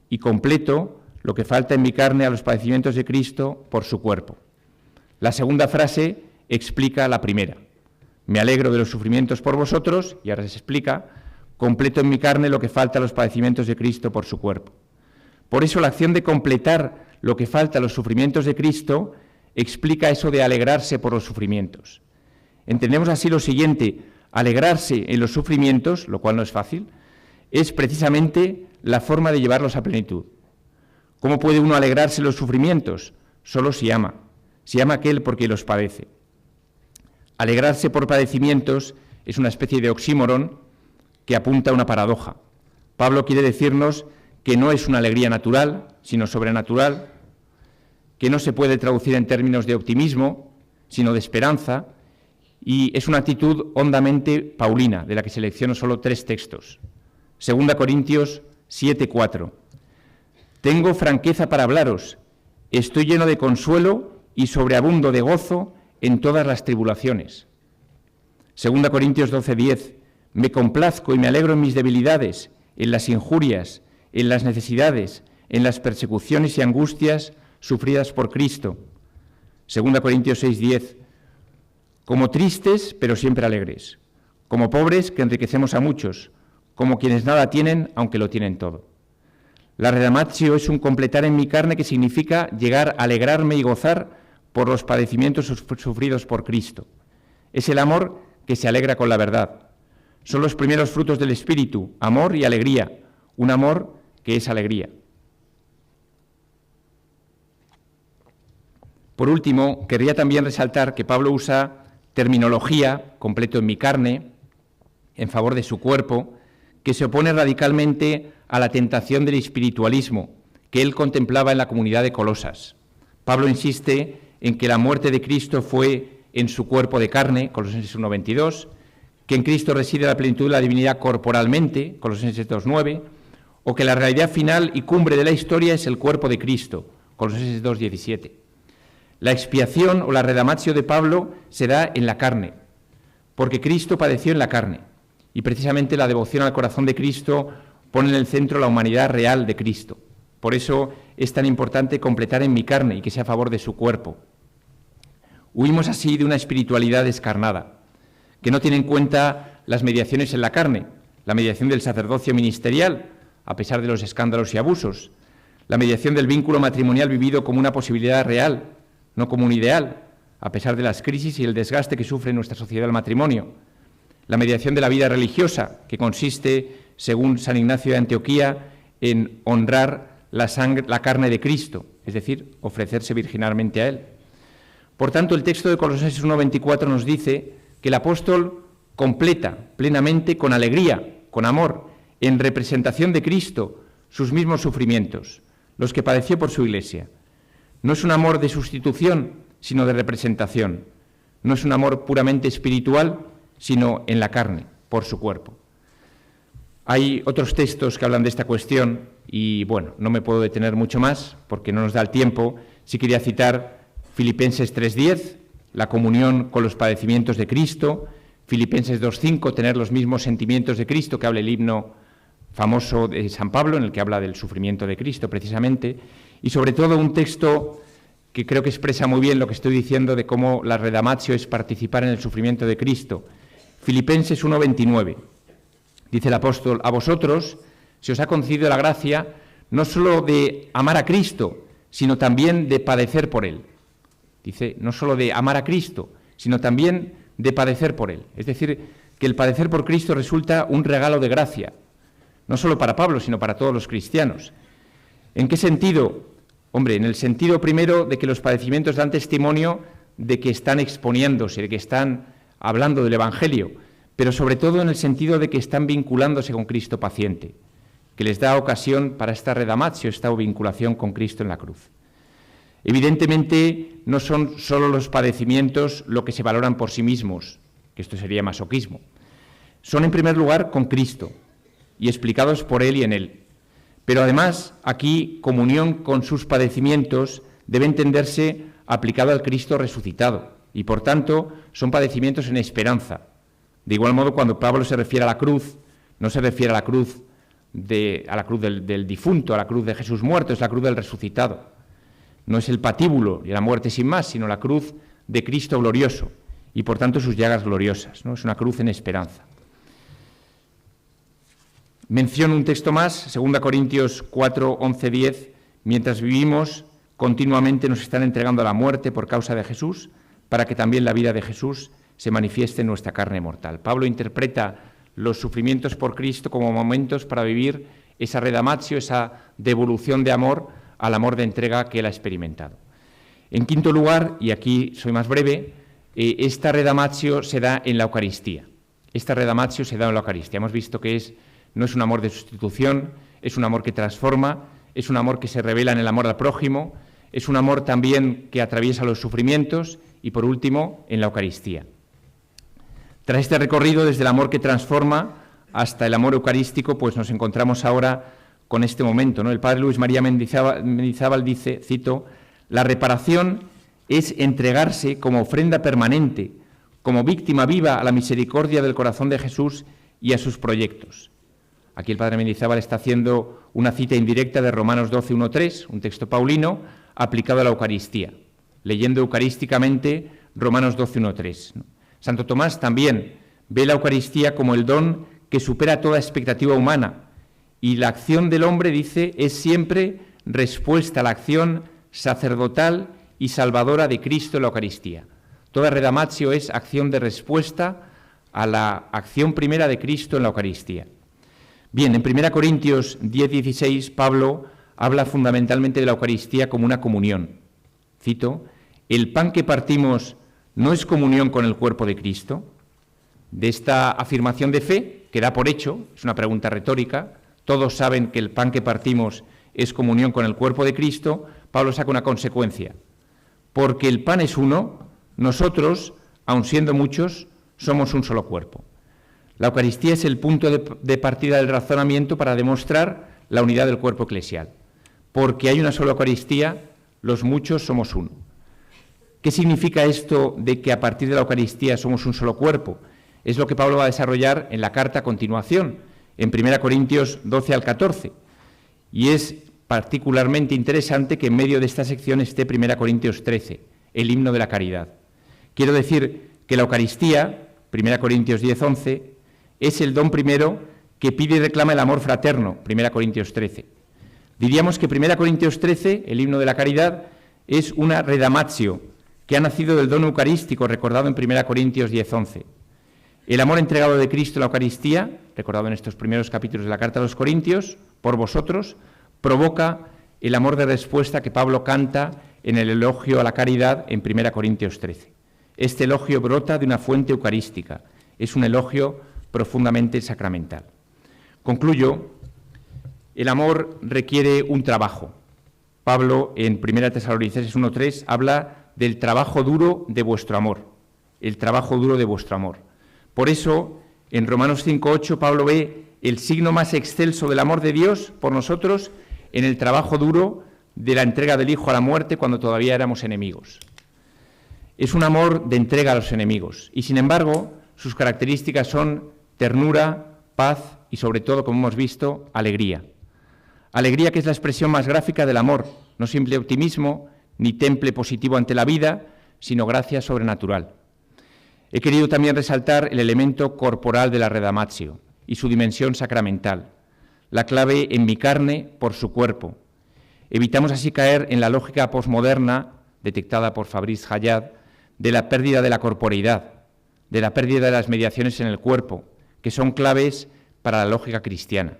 S3: y completo lo que falta en mi carne a los padecimientos de Cristo por su cuerpo. La segunda frase explica la primera. Me alegro de los sufrimientos por vosotros, y ahora se explica, completo en mi carne lo que falta a los padecimientos de Cristo por su cuerpo. Por eso la acción de completar lo que falta a los sufrimientos de Cristo explica eso de alegrarse por los sufrimientos. Entendemos así lo siguiente: alegrarse en los sufrimientos, lo cual no es fácil, es precisamente la forma de llevarlos a plenitud. ¿Cómo puede uno alegrarse en los sufrimientos? Solo si ama a aquel porque los padece. Alegrarse por padecimientos es una especie de oxímoron que apunta a una paradoja. Pablo quiere decirnos que no es una alegría natural, sino sobrenatural, que no se puede traducir en términos de optimismo, sino de esperanza, y es una actitud hondamente paulina, de la que selecciono solo 3 textos. 2 Corintios 7:4. Tengo franqueza para hablaros, estoy lleno de consuelo y sobreabundo de gozo en todas las tribulaciones. 2 Corintios 12:10. Me complazco y me alegro en mis debilidades, en las injurias, en las necesidades, en las persecuciones y angustias sufridas por Cristo. 2 Corintios 6:10. Como tristes, pero siempre alegres. Como pobres, que enriquecemos a muchos. Como quienes nada tienen, aunque lo tienen todo. La redamatio es un completar en mi carne que significa llegar a alegrarme y gozar por los padecimientos sufridos por Cristo. Es el amor que se alegra con la verdad. Son los primeros frutos del Espíritu, amor y alegría. Un amor que es alegría. Por último, querría también resaltar que Pablo usa terminología, completo en mi carne, en favor de su cuerpo, que se opone radicalmente a la tentación del espiritualismo que él contemplaba en la comunidad de Colosas. Pablo insiste en que la muerte de Cristo fue en su cuerpo de carne, Colosenses 1:22, que en Cristo reside la plenitud de la divinidad corporalmente, Colosenses 2:9, o que la realidad final y cumbre de la historia es el cuerpo de Cristo, Colosenses 2:17. La expiación o la redamatio de Pablo se da en la carne, porque Cristo padeció en la carne, y precisamente la devoción al corazón de Cristo pone en el centro la humanidad real de Cristo. Por eso es tan importante completar en mi carne y que sea a favor de su cuerpo. Huimos así de una espiritualidad descarnada, que no tiene en cuenta las mediaciones en la carne, la mediación del sacerdocio ministerial, a pesar de los escándalos y abusos, la mediación del vínculo matrimonial vivido como una posibilidad real, no como un ideal, a pesar de las crisis y el desgaste que sufre nuestra sociedad el matrimonio, la mediación de la vida religiosa, que consiste, según San Ignacio de Antioquía, en honrar la carne de Cristo, es decir, ofrecerse virginalmente a Él. Por tanto, el texto de Colosenses 1:24 nos dice que el apóstol completa plenamente, con alegría, con amor, en representación de Cristo, sus mismos sufrimientos, los que padeció por su Iglesia. No es un amor de sustitución, sino de representación. No es un amor puramente espiritual, sino en la carne, por su cuerpo. Hay otros textos que hablan de esta cuestión y, bueno, no me puedo detener mucho más porque no nos da el tiempo. Sí quería citar Filipenses 3:10, la comunión con los padecimientos de Cristo, Filipenses 2:5, tener los mismos sentimientos de Cristo, que habla el himno famoso de San Pablo, en el que habla del sufrimiento de Cristo, precisamente, y sobre todo un texto que creo que expresa muy bien lo que estoy diciendo de cómo la redamatio es participar en el sufrimiento de Cristo. Filipenses 1:29. Dice el apóstol: a vosotros se os ha concedido la gracia no solo de amar a Cristo, sino también de padecer por Él. Dice, no solo de amar a Cristo, sino también de padecer por Él. Es decir, que el padecer por Cristo resulta un regalo de gracia, no solo para Pablo, sino para todos los cristianos. ¿En qué sentido? Hombre, en el sentido primero de que los padecimientos dan testimonio de que están exponiéndose, de que están hablando del Evangelio, pero sobre todo en el sentido de que están vinculándose con Cristo paciente, que les da ocasión para esta redamatio, esta vinculación con Cristo en la cruz. Evidentemente, no son solo los padecimientos lo que se valoran por sí mismos, que esto sería masoquismo. Son, en primer lugar, con Cristo y explicados por Él y en Él. Pero además, aquí, comunión con sus padecimientos debe entenderse aplicado al Cristo resucitado y, por tanto, son padecimientos en esperanza. De igual modo, cuando Pablo se refiere a la cruz, no se refiere a la cruz del difunto, a la cruz de Jesús muerto, es la cruz del resucitado. No es el patíbulo y la muerte sin más, sino la cruz de Cristo glorioso y, por tanto, sus llagas gloriosas, ¿no? Es una cruz en esperanza. Menciono un texto más, 2 Corintios 4, 11, 10. Mientras vivimos, continuamente nos están entregando a la muerte por causa de Jesús, para que también la vida de Jesús se manifieste en nuestra carne mortal. Pablo interpreta los sufrimientos por Cristo como momentos para vivir esa redamatio, esa devolución de amor al amor de entrega que él ha experimentado. En quinto lugar, y aquí soy más breve, esta redamatio se da en la Eucaristía. Esta redamatio se da en la Eucaristía. Hemos visto que no es un amor de sustitución, es un amor que transforma, es un amor que se revela en el amor al prójimo, es un amor también que atraviesa los sufrimientos y, por último, en la Eucaristía. Tras este recorrido desde el amor que transforma hasta el amor eucarístico, pues nos encontramos ahora con este momento, ¿no? El padre Luis María Mendizábal dice, cito, la reparación es entregarse como ofrenda permanente, como víctima viva a la misericordia del corazón de Jesús y a sus proyectos. Aquí el padre Mendizábal está haciendo una cita indirecta de Romanos 12, 1, 3, un texto paulino aplicado a la Eucaristía, leyendo eucarísticamente Romanos 12, 1, 3. Santo Tomás también ve la Eucaristía como el don que supera toda expectativa humana, y la acción del hombre, dice, es siempre respuesta a la acción sacerdotal y salvadora de Cristo en la Eucaristía. Toda redamatio es acción de respuesta a la acción primera de Cristo en la Eucaristía. Bien, en 1 Corintios 10, 16, Pablo habla fundamentalmente de la Eucaristía como una comunión. Cito, el pan que partimos no es comunión con el cuerpo de Cristo. de esta afirmación de fe, que da por hecho, es una pregunta retórica, todos saben que el pan que partimos es comunión con el cuerpo de Cristo, Pablo saca una consecuencia. Porque el pan es uno, nosotros, aun siendo muchos, somos un solo cuerpo. La Eucaristía es el punto de partida del razonamiento para demostrar la unidad del cuerpo eclesial. Porque hay una sola Eucaristía, los muchos somos uno. ¿Qué significa esto de que a partir de la Eucaristía somos un solo cuerpo? Es lo que Pablo va a desarrollar en la carta a continuación, en 1 Corintios 12 al 14. Y es particularmente interesante que en medio de esta sección esté 1 Corintios 13, el himno de la caridad. Quiero decir que la Eucaristía, 1 Corintios 10, 11, es el don primero que pide y reclama el amor fraterno, 1 Corintios 13. Diríamos que 1 Corintios 13, el himno de la caridad, es una redamatio que ha nacido del don eucarístico recordado en 1 Corintios 10, 11. El amor entregado de Cristo en la Eucaristía, recordado en estos primeros capítulos de la Carta a los Corintios, por vosotros, provoca el amor de respuesta que Pablo canta en el elogio a la caridad en 1 Corintios 13. Este elogio brota de una fuente eucarística, es un elogio profundamente sacramental. Concluyo, el amor requiere un trabajo. Pablo en 1 Tesalonicenses 1:3 habla del trabajo duro de vuestro amor, el trabajo duro de vuestro amor. Por eso, en Romanos 5:8, Pablo ve el signo más excelso del amor de Dios por nosotros en el trabajo duro de la entrega del Hijo a la muerte cuando todavía éramos enemigos. Es un amor de entrega a los enemigos y, sin embargo, sus características son ternura, paz y, sobre todo, como hemos visto, alegría. Alegría que es la expresión más gráfica del amor, no simple optimismo ni temple positivo ante la vida, sino gracia sobrenatural. He querido también resaltar el elemento corporal de la redamatio y su dimensión sacramental, la clave en mi carne por su cuerpo. Evitamos así caer en la lógica posmoderna, detectada por Fabrice Hayad, de la pérdida de la corporeidad, de la pérdida de las mediaciones en el cuerpo, que son claves para la lógica cristiana.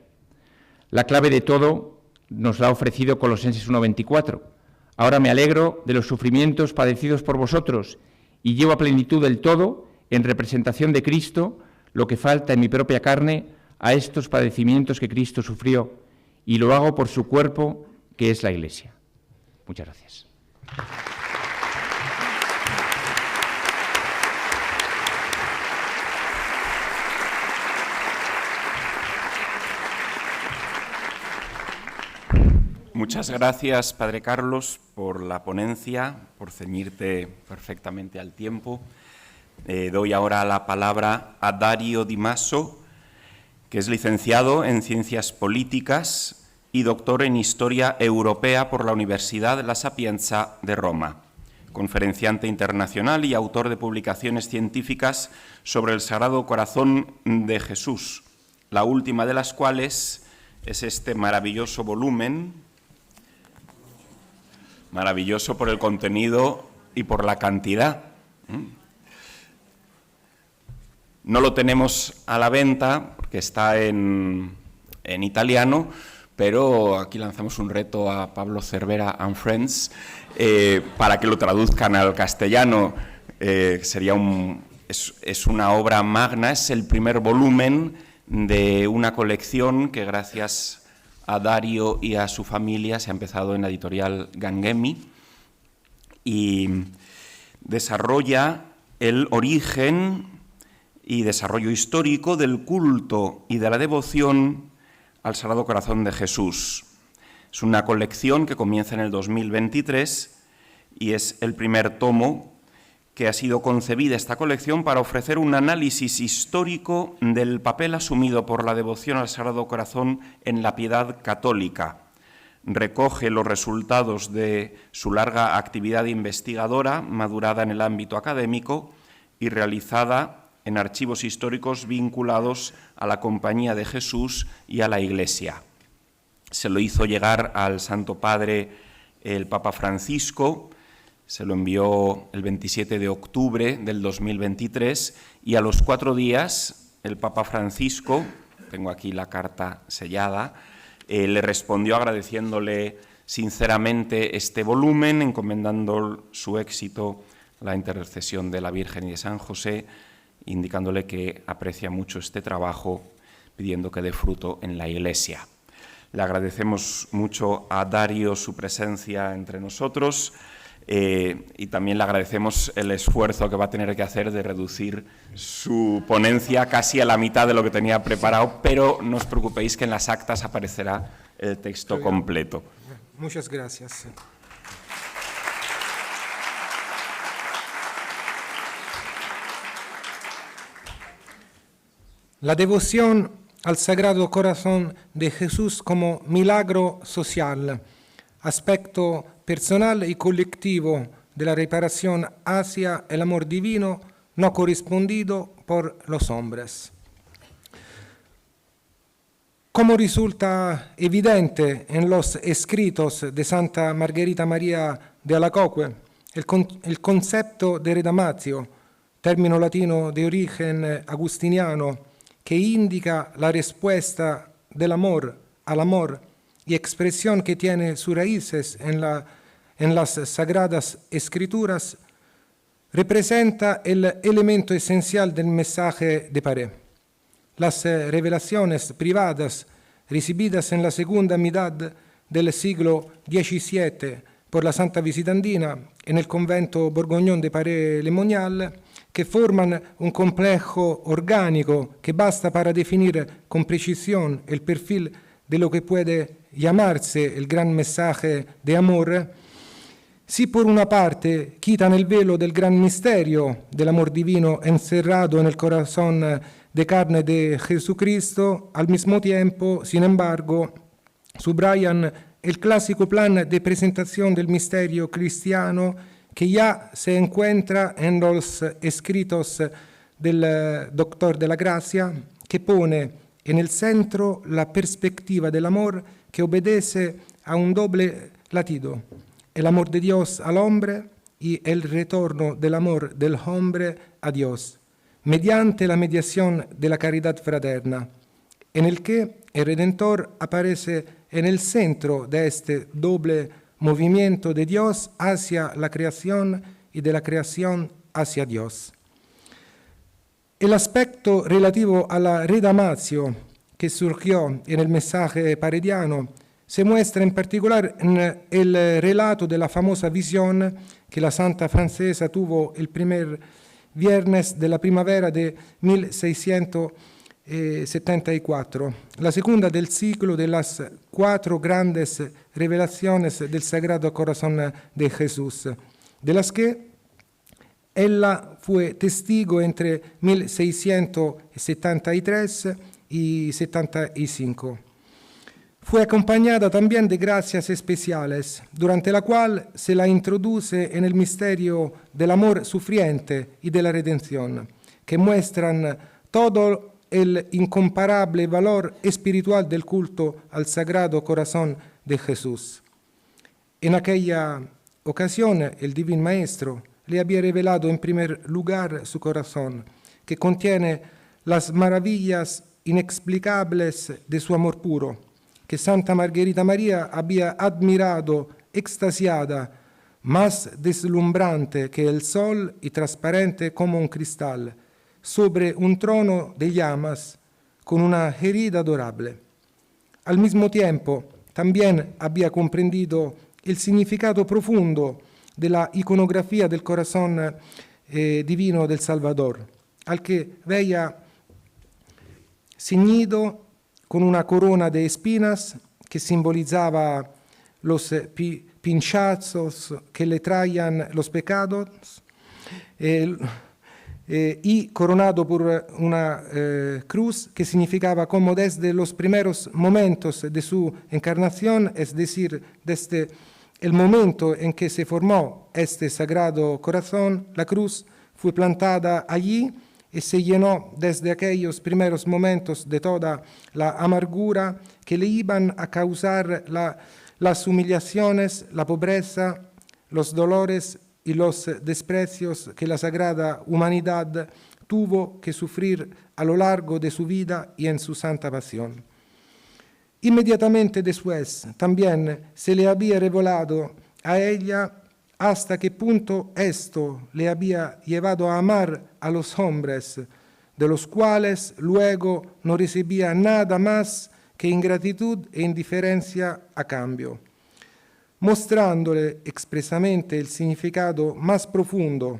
S3: La clave de todo nos la ha ofrecido Colosenses 1:24. Ahora me alegro de los sufrimientos padecidos por vosotros y llevo a plenitud del todo, en representación de Cristo, lo que falta en mi propia carne a estos padecimientos que Cristo sufrió, y lo hago por su cuerpo, que es la Iglesia. Muchas gracias.
S1: Muchas gracias, Padre Carlos, por la ponencia, por ceñirte perfectamente al tiempo. Doy ahora la palabra a Dario Di Masso, que es licenciado en Ciencias Políticas y doctor en Historia Europea por la Universidad La Sapienza de Roma, conferenciante internacional y autor de publicaciones científicas sobre el Sagrado Corazón de Jesús, la última de las cuales es este maravilloso volumen, maravilloso por el contenido y por la cantidad. No lo tenemos a la venta porque está en italiano, pero aquí lanzamos un reto a Pablo Cervera and Friends para que lo traduzcan al castellano. Es una obra magna, es el primer volumen de una colección que gracias a Dario y a su familia se ha empezado en la editorial Ganghemi y desarrolla el origen y desarrollo histórico del culto y de la devoción al Sagrado Corazón de Jesús. Es una colección que comienza en el 2023 y es el primer tomo que ha sido concebida esta colección para ofrecer un análisis histórico del papel asumido por la devoción al Sagrado Corazón en la piedad católica. Recoge los resultados de su larga actividad investigadora, madurada en el ámbito académico y realizada en archivos históricos vinculados a la Compañía de Jesús y a la Iglesia. Se lo hizo llegar al Santo Padre el Papa Francisco, se lo envió el 27 de octubre del 2023 y a los 4 días el Papa Francisco, tengo aquí la carta sellada, le respondió agradeciéndole sinceramente este volumen, encomendando su éxito a la intercesión de la Virgen y de San José, indicándole que aprecia mucho este trabajo, pidiendo que dé fruto en la Iglesia. Le agradecemos mucho a Dario su presencia entre nosotros y también le agradecemos el esfuerzo que va a tener que hacer de reducir su ponencia casi a la mitad de lo que tenía preparado, pero no os preocupéis que en las actas aparecerá el texto completo.
S2: Muchas gracias. La devoción al Sagrado Corazón de Jesús como milagro social, aspecto personal y colectivo de la reparación hacia el amor divino no correspondido por los hombres. Como resulta evidente en los escritos de Santa Margherita María de Alacoque, el concepto de redamatio, término latino de origen agustiniano, que indica la respuesta del amor al amor y expresión que tiene sus raíces en las Sagradas Escrituras, representa el elemento esencial del mensaje de Paré. Las revelaciones privadas recibidas en la segunda mitad del siglo XVII por la Santa Visitandina en el convento borgoñón de Paré-le-Monial, que forman un complejo orgánico que basta para definir con precisión el perfil de lo que puede llamarse el gran mensaje de amor, si por una parte quitan el velo del gran misterio del amor divino encerrado en el corazón de carne de Jesucristo, al mismo tiempo, sin embargo, subrayan el clásico plan de presentación del misterio cristiano que ya se encuentra en los escritos del Doctor de la Gracia, que pone en el centro la perspectiva del amor que obedece a un doble latido, el amor de Dios al hombre y el retorno del amor del hombre a Dios, mediante la mediación de la caridad fraterna, en el que el Redentor aparece en el centro de este doble movimiento de Dios hacia la creación y de la creación hacia Dios. El aspecto relativo a la redamatio que surgió en el mensaje parediano se muestra en particular en el relato de la famosa visión que la santa francesa tuvo el primer viernes de la primavera de 1674, la segunda del ciclo de las 4 grandes revelaciones del Sagrado Corazón de Jesús, de las que ella fue testigo entre 1673 y 75. Fue acompañada también de gracias especiales, durante la cual se la introduce en el misterio del amor sufriente y de la redención, que muestran todo el incomparable valor espiritual del culto al Sagrado Corazón de Jesús. En aquella ocasión, el Divino Maestro le había revelado en primer lugar su corazón, que contiene las maravillas inexplicables de su amor puro, que Santa Margherita María había admirado extasiada, más deslumbrante que el sol y transparente como un cristal, sobre un trono de llamas con una herida adorable. Al mismo tiempo, también había comprendido el significado profundo de la iconografía del corazón divino del Salvador, al que veía ceñido con una corona de espinas que simbolizaba los pinchazos que le traían los pecados, y coronado por una cruz que significaba como desde los primeros momentos de su encarnación, es decir, desde el momento en que se formó este Sagrado Corazón, la cruz fue plantada allí y se llenó desde aquellos primeros momentos de toda la amargura que le iban a causar las humillaciones, la pobreza, los dolores y los desprecios que la sagrada humanidad tuvo que sufrir a lo largo de su vida y en su santa pasión. Inmediatamente después también se le había revelado a ella hasta qué punto esto le había llevado a amar a los hombres, de los cuales luego no recibía nada más que ingratitud e indiferencia a cambio, mostrándole expresamente el significado más profundo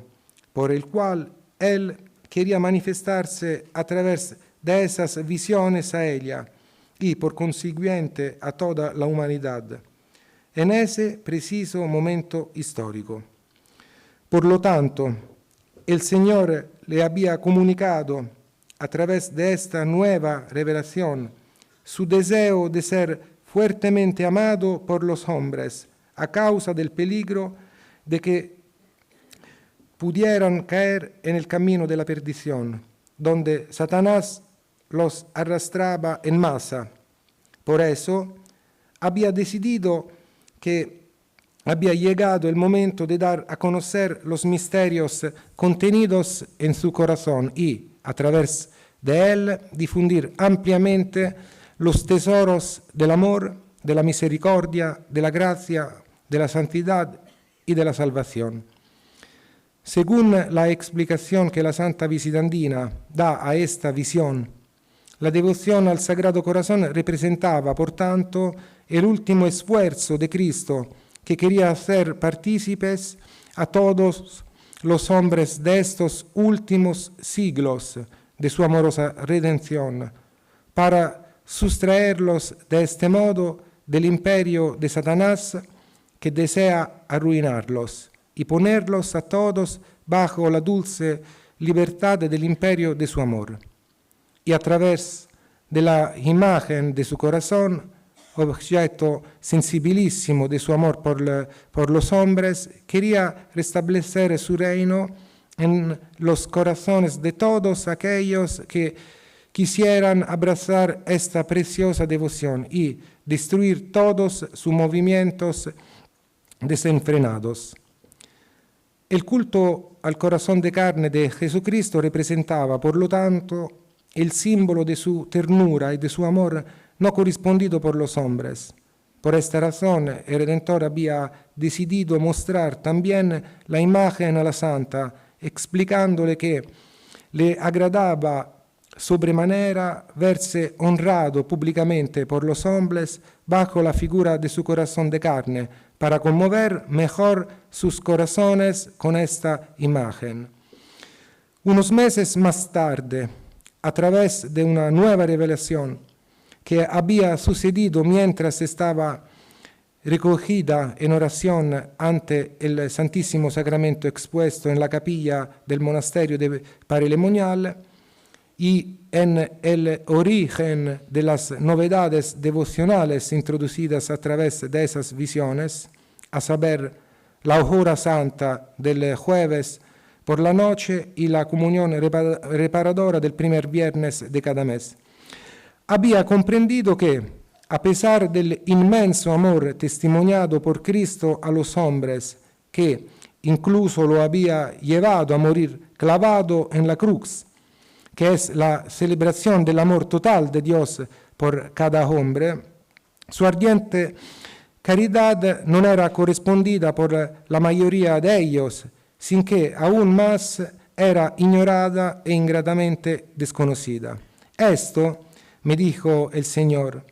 S2: por el cual él quería manifestarse a través de esas visiones a ella y por consiguiente a toda la humanidad, en ese preciso momento histórico. Por lo tanto, el Señor le había comunicado a través de esta nueva revelación su deseo de ser fuertemente amado por los hombres a causa del peligro de que pudieran caer en el camino de la perdición, donde Satanás los arrastraba en masa. Por eso había decidido que había llegado el momento de dar a conocer los misterios contenidos en su corazón y, a través de él, difundir ampliamente los tesoros del amor, de la misericordia, de la gracia, de la santidad y de la salvación. Según la explicación que la Santa Visitandina da a esta visión, la devoción al Sagrado Corazón representaba, por tanto, el último esfuerzo de Cristo que quería hacer partícipes a todos los hombres de estos últimos siglos de su amorosa redención, para sustraerlos de este modo del imperio de Satanás que desea arruinarlos y ponerlos a todos bajo la dulce libertad del imperio de su amor. Y a través de la imagen de su corazón, objeto sensibilísimo de su amor por los hombres, quería restablecer su reino en los corazones de todos aquellos que quisieran abrazar esta preciosa devoción y destruir todos sus movimientos desenfrenados. El culto al corazón de carne de Jesucristo representaba, por lo tanto, el símbolo de su ternura y de su amor no correspondido por los hombres. Por esta razón, el Redentor había decidido mostrar también la imagen a la Santa, explicándole que le agradaba sobremanera verse honrado públicamente por los hombres bajo la figura de su corazón de carne, para conmover mejor sus corazones con esta imagen. Unos meses más tarde, a través de una nueva revelación que había sucedido mientras estaba recogida en oración ante el Santísimo Sacramento expuesto en la capilla del monasterio de Parelemonial y en el origen de las novedades devocionales introducidas a través de esas visiones, a saber, la hora santa del jueves por la noche y la comunión reparadora del primer viernes de cada mes. Había comprendido que, a pesar del inmenso amor testimoniado por Cristo a los hombres, que incluso lo había llevado a morir clavado en la cruz, que es la celebración del amor total de Dios por cada hombre, su ardiente caridad no era correspondida por la mayoría de ellos, sin que aún más era ignorada e ingratamente desconocida. Esto, me dijo el Señor,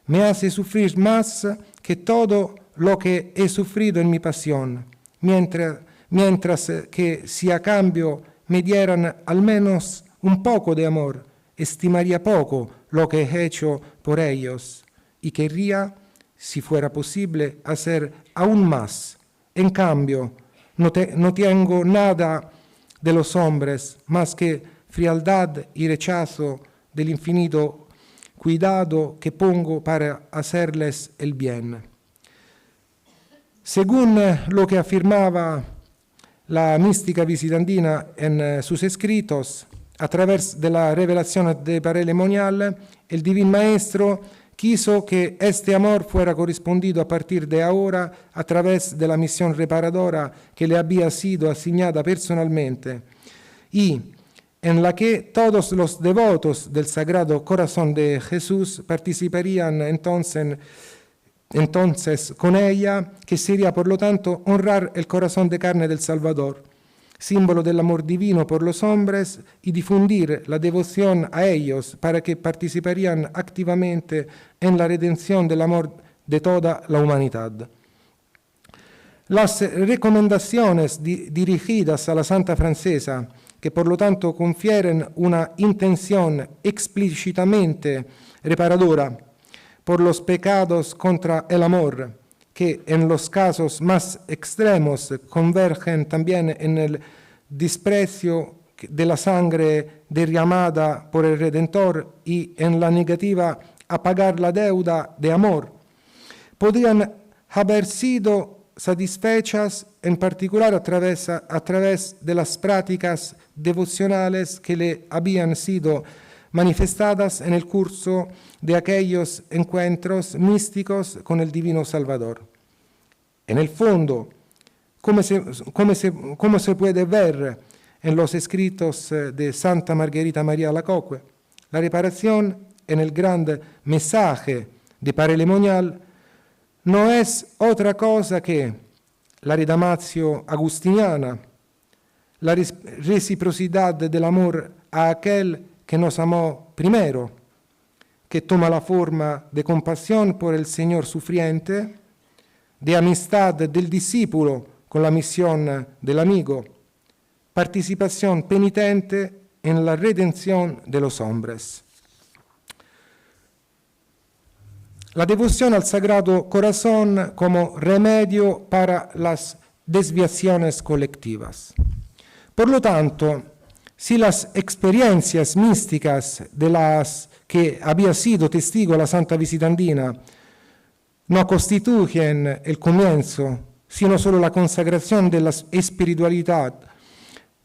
S2: me hace sufrir más que todo lo que he sufrido en mi pasión, mientras que si a cambio me dieran al menos un poco de amor, estimaría poco lo que he hecho por ellos y querría, si fuera posible, hacer aún más. En cambio, no tengo nada de los hombres más que frialdad y rechazo del infinito cuidado que pongo para hacerles el bien. Según lo que afirmaba la mística visitandina en sus escritos, a través de la revelación de Parelemonial, el Divino Maestro quiso que este amor fuera correspondido a partir de ahora a través de la misión reparadora que le había sido asignada personalmente y en la que todos los devotos del Sagrado Corazón de Jesús participarían entonces entonces con ella, que sería por lo tanto honrar el corazón de carne del Salvador, símbolo del amor divino por los hombres, y difundir la devoción a ellos para que participarían activamente en la redención del amor de toda la humanidad. Las recomendaciones dirigidas a la Santa Francesa, que por lo tanto confieren una intención explícitamente reparadora por los pecados contra el amor, que en los casos más extremos convergen también en el desprecio de la sangre derramada por el Redentor y en la negativa a pagar la deuda de amor, podrían haber sido satisfechas en particular a través de las prácticas devocionales que le habían sido manifestadas en el curso de aquellos encuentros místicos con el Divino Salvador. En el fondo, como se puede ver en los escritos de Santa Margherita Maria Alacoque, la reparación en el gran mensaje de Parelemonial no es otra cosa que la redamatio agustiniana, la reciprocidad del amor a aquel que nos amó primero, que toma la forma de compasión por el Señor sufriente, de amistad del discípulo con la misión del amigo, participación penitente en la redención de los hombres. La devoción al Sagrado Corazón como remedio para las desviaciones colectivas. Por lo tanto, si las experiencias místicas de las que había sido testigo la Santa Visitandina no constituyen el comienzo, sino solo la consagración de la espiritualidad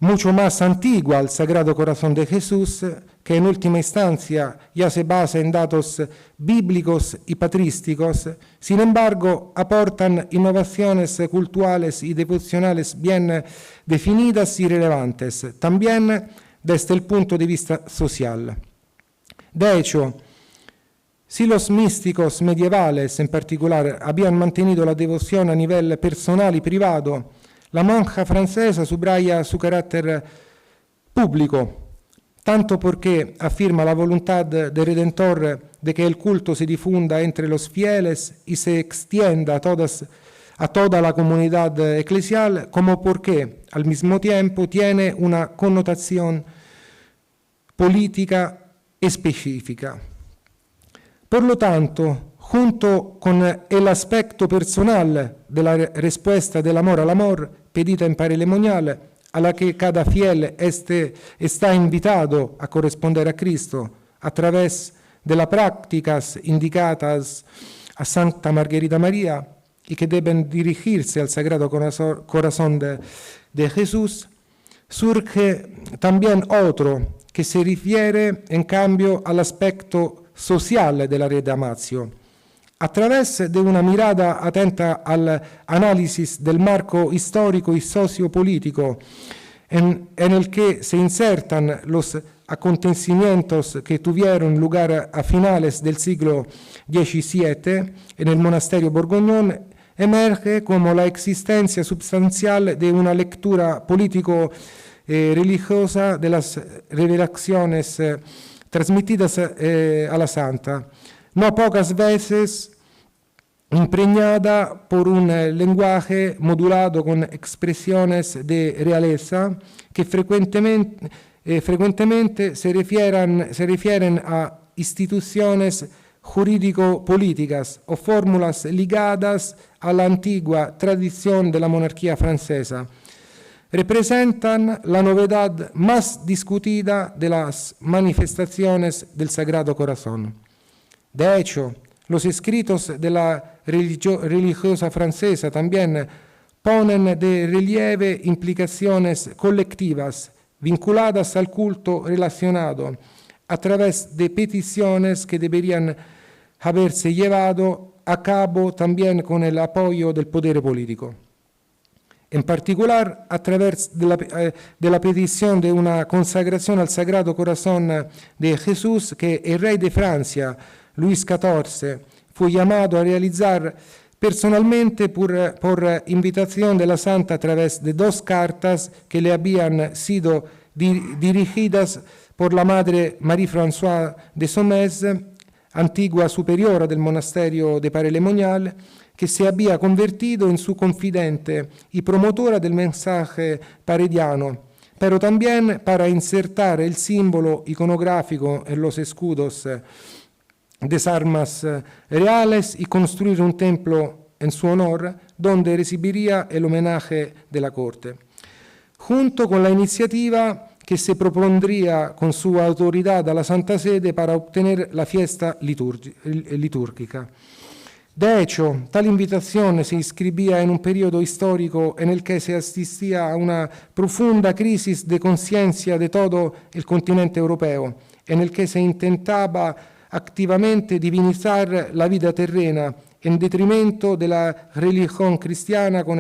S2: mucho más antigua al Sagrado Corazón de Jesús, que en última instancia ya se basa en datos bíblicos y patrísticos, sin embargo aportan innovaciones culturales y devocionales bien definidas y relevantes, también desde el punto de vista social. De hecho, si los místicos medievales en particular habían mantenido la devoción a nivel personal y privado, la monja francesa subraya su carácter público, tanto porque afirma la voluntad del Redentor de que el culto se difunda entre los fieles y se extienda a toda la comunidad eclesial, como porque al mismo tiempo tiene una connotación política específica. Por lo tanto, junto con el aspecto personal de la respuesta del amor al amor pedida en Parelemonial, a la que cada fiel está invitado a corresponder a Cristo a través de las prácticas indicadas a Santa Margherita María y que deben dirigirse al Sagrado Corazón de Jesús, surge también otro que se refiere en cambio al aspecto social de la redamatio. A través de una mirada atenta al análisis del marco histórico y sociopolítico en el que se insertan los acontecimientos que tuvieron lugar a finales del siglo XVII en el monasterio borgoñón, emerge como la existencia substancial de una lectura político-religiosa de las revelaciones transmitidas a la Santa, no pocas veces impregnada por un lenguaje modulado con expresiones de realeza que frecuentemente se refieren a instituciones jurídico-políticas o fórmulas ligadas a la antigua tradición de la monarquía francesa. Representan la novedad más discutida de las manifestaciones del Sagrado Corazón. De hecho, los escritos de la religiosa francesa también ponen de relieve implicaciones colectivas vinculadas al culto relacionado a través de peticiones que deberían haberse llevado a cabo también con el apoyo del poder político. En particular, a través de la petición de una consagración al Sagrado Corazón de Jesús que el rey de Francia, Luis XIV, fue llamado a realizar personalmente por invitación de la Santa a través de 2 cartas que le habían sido dirigidas por la madre Marie-Françoise de Saumes, antigua superiora del monasterio de Paray-le-Monial, que se había convertido en su confidente y promotora del mensaje parediano, pero también para insertar el símbolo iconográfico en los escudos de armas reales y construir un templo en su honor, donde recibiría el homenaje de la corte. Junto con la iniciativa que se propondría con su autoridad a la Santa Sede para obtener la fiesta litúrgica. De hecho, tal invitación se inscribía en un periodo histórico en el que se asistía a una profunda crisis de conciencia de todo el continente europeo, en el que se intentaba activamente divinizar la vida terrena en detrimento de la religión cristiana con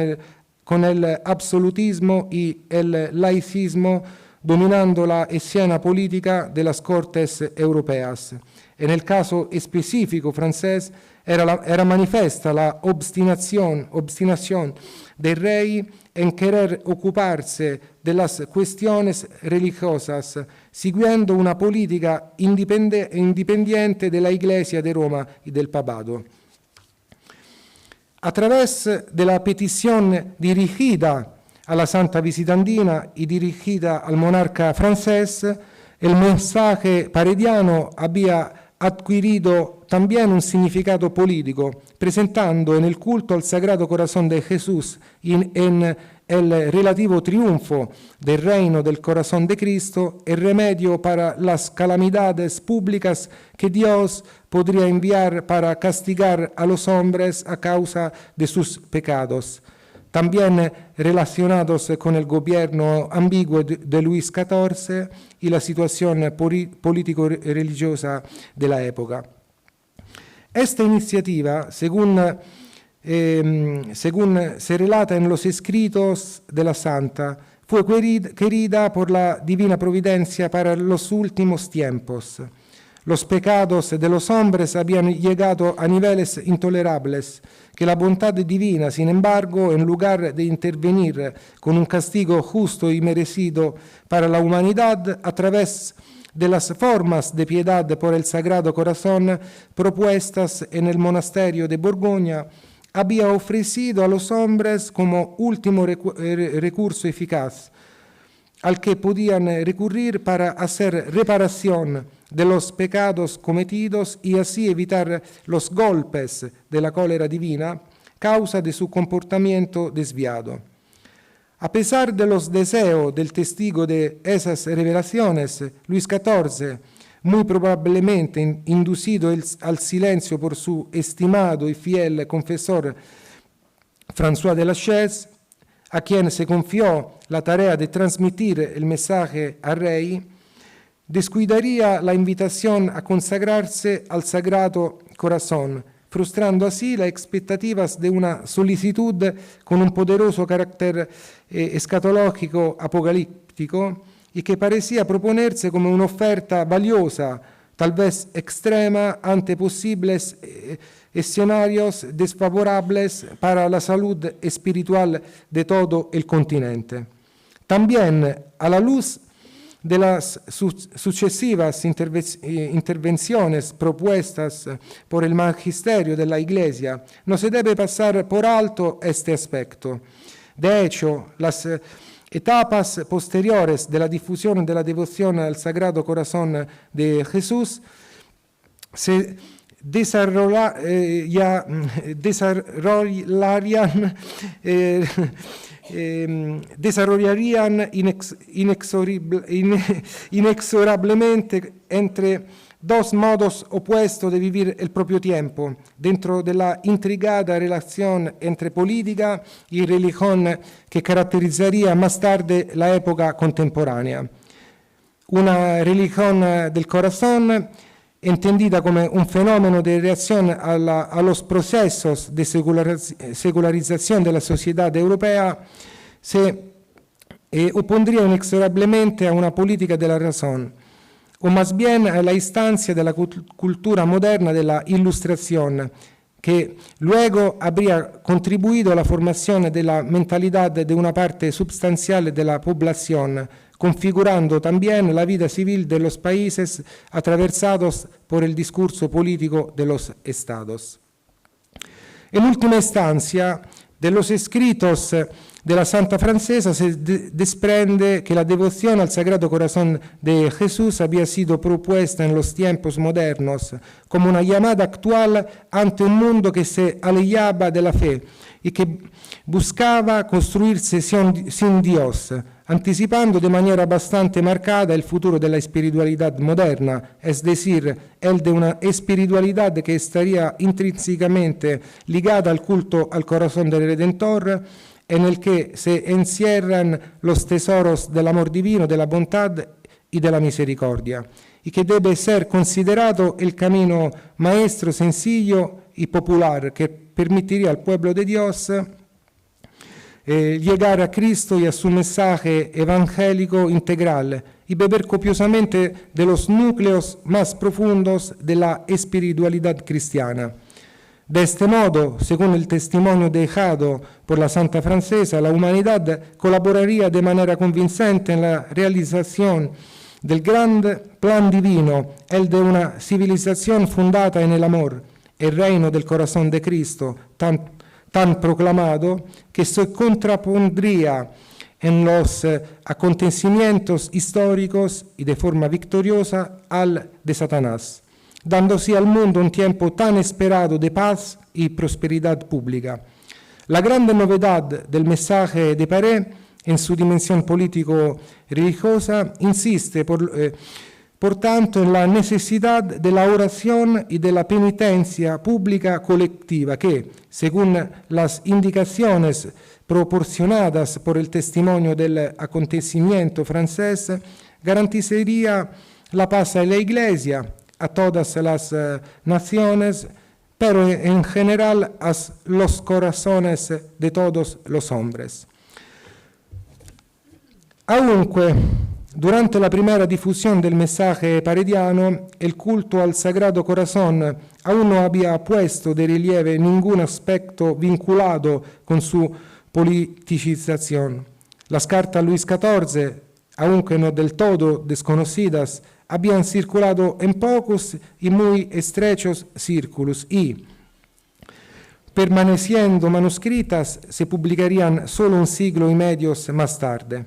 S2: el absolutismo y el laicismo dominando la escena política de las Cortes europeas. En el caso específico francés era manifiesta la obstinación del rey en querer ocuparse de las cuestiones religiosas, siguiendo una política independiente de la Iglesia de Roma y del Papado. A través de la petición dirigida a la Santa Visitandina y dirigida al monarca francés, el mensaje parediano había adquirido también un significado político, presentando en el culto al Sagrado Corazón de Jesús en el relativo triunfo del reino del Corazón de Cristo el remedio para las calamidades públicas que Dios podría enviar para castigar a los hombres a causa de sus pecados, también relacionados con el gobierno ambiguo de Luis XIV y la situación político-religiosa de la época. Esta iniciativa, según se relata en los escritos de la Santa, fue querida por la divina providencia para los últimos tiempos. Los pecados de los hombres habían llegado a niveles intolerables, que la voluntad divina, sin embargo, en lugar de intervenir con un castigo justo y merecido para la humanidad a través de las formas de piedad por el Sagrado Corazón propuestas en el monasterio de Borgoña, había ofrecido a los hombres como último recurso eficaz, al que podían recurrir para hacer reparación de los pecados cometidos y así evitar los golpes de la cólera divina, causa de su comportamiento desviado. A pesar de los deseos del testigo de esas revelaciones, Luis XIV, muy probablemente inducido al silencio por su estimado y fiel confesor François de la Chaise, a quien se confió la tarea de transmitir el mensaje al rey, descuidaría la invitación a consagrarse al Sagrado Corazón, frustrando así las expectativas de una solicitud con un poderoso carácter escatológico apocalíptico y que parecía proponerse como una oferta valiosa, tal vez extrema, ante posibles escenarios desfavorables para la salud espiritual de todo el continente. También, a la luz de las sucesivas intervenciones propuestas por el magisterio de la Iglesia, no se debe pasar por alto este aspecto. De hecho, las etapas posteriores de la difusión de la devoción al Sagrado Corazón de Jesús se desarrollarían inexorablemente entre dos modos opuestos de vivir el propio tiempo, dentro de la intrigada relación entre política y religión que caracterizaría más tarde la época contemporánea. Una religión del corazón entendida como un fenómeno de reacción a los procesos de secularización de la sociedad europea, se opondría inexorablemente a una política de la razón, o más bien la instancia de la cultura moderna de la Ilustración, que luego habría contribuido a la formación de la mentalidad de una parte sustancial de la población, configurando también la vida civil de los países atravesados por el discurso político de los estados. En última instancia, de los escritos de la Santa Francesa se desprende que la devoción al Sagrado Corazón de Jesús había sido propuesta en los tiempos modernos como una llamada actual ante un mundo que se alejaba de la fe y que buscaba construirse sin Dios, anticipando de manera bastante marcada el futuro de la espiritualidad moderna, es decir, el de una espiritualidad que estaría intrínsecamente ligada al culto al corazón del Redentor, en el que se encierran los tesoros del amor divino, de la bondad y de la misericordia, y que debe ser considerado el camino maestro, sencillo y popular que permitiría al pueblo de Dios llegar a Cristo y a su mensaje evangélico integral y beber copiosamente de los núcleos más profundos de la espiritualidad cristiana. De este modo, según el testimonio dejado por la Santa Francesa, la humanidad colaboraría de manera convincente en la realización del gran plan divino, el de una civilización fundada en el amor, el reino del corazón de Cristo, tan proclamado, que se contrapondría en los acontecimientos históricos y de forma victoriosa al de Satanás, dándose al mundo un tiempo tan esperado de paz y prosperidad pública. La grande novedad del mensaje de Paré, en su dimensión político-religiosa, insiste por tanto en la necesidad de la oración y de la penitencia pública colectiva que, según las indicaciones proporcionadas por el testimonio del acontecimiento francés, garantizaría la paz a la Iglesia, a todas las naciones, pero en general a los corazones de todos los hombres. Aunque durante la primera difusión del mensaje parediano, el culto al Sagrado Corazón aún no había puesto de relieve ningún aspecto vinculado con su politización. Las cartas Luis XIV, aunque no del todo desconocidas, habían circulado en pocos y muy estrechos círculos y, permaneciendo manuscritas, se publicarían solo un siglo y medio más tarde.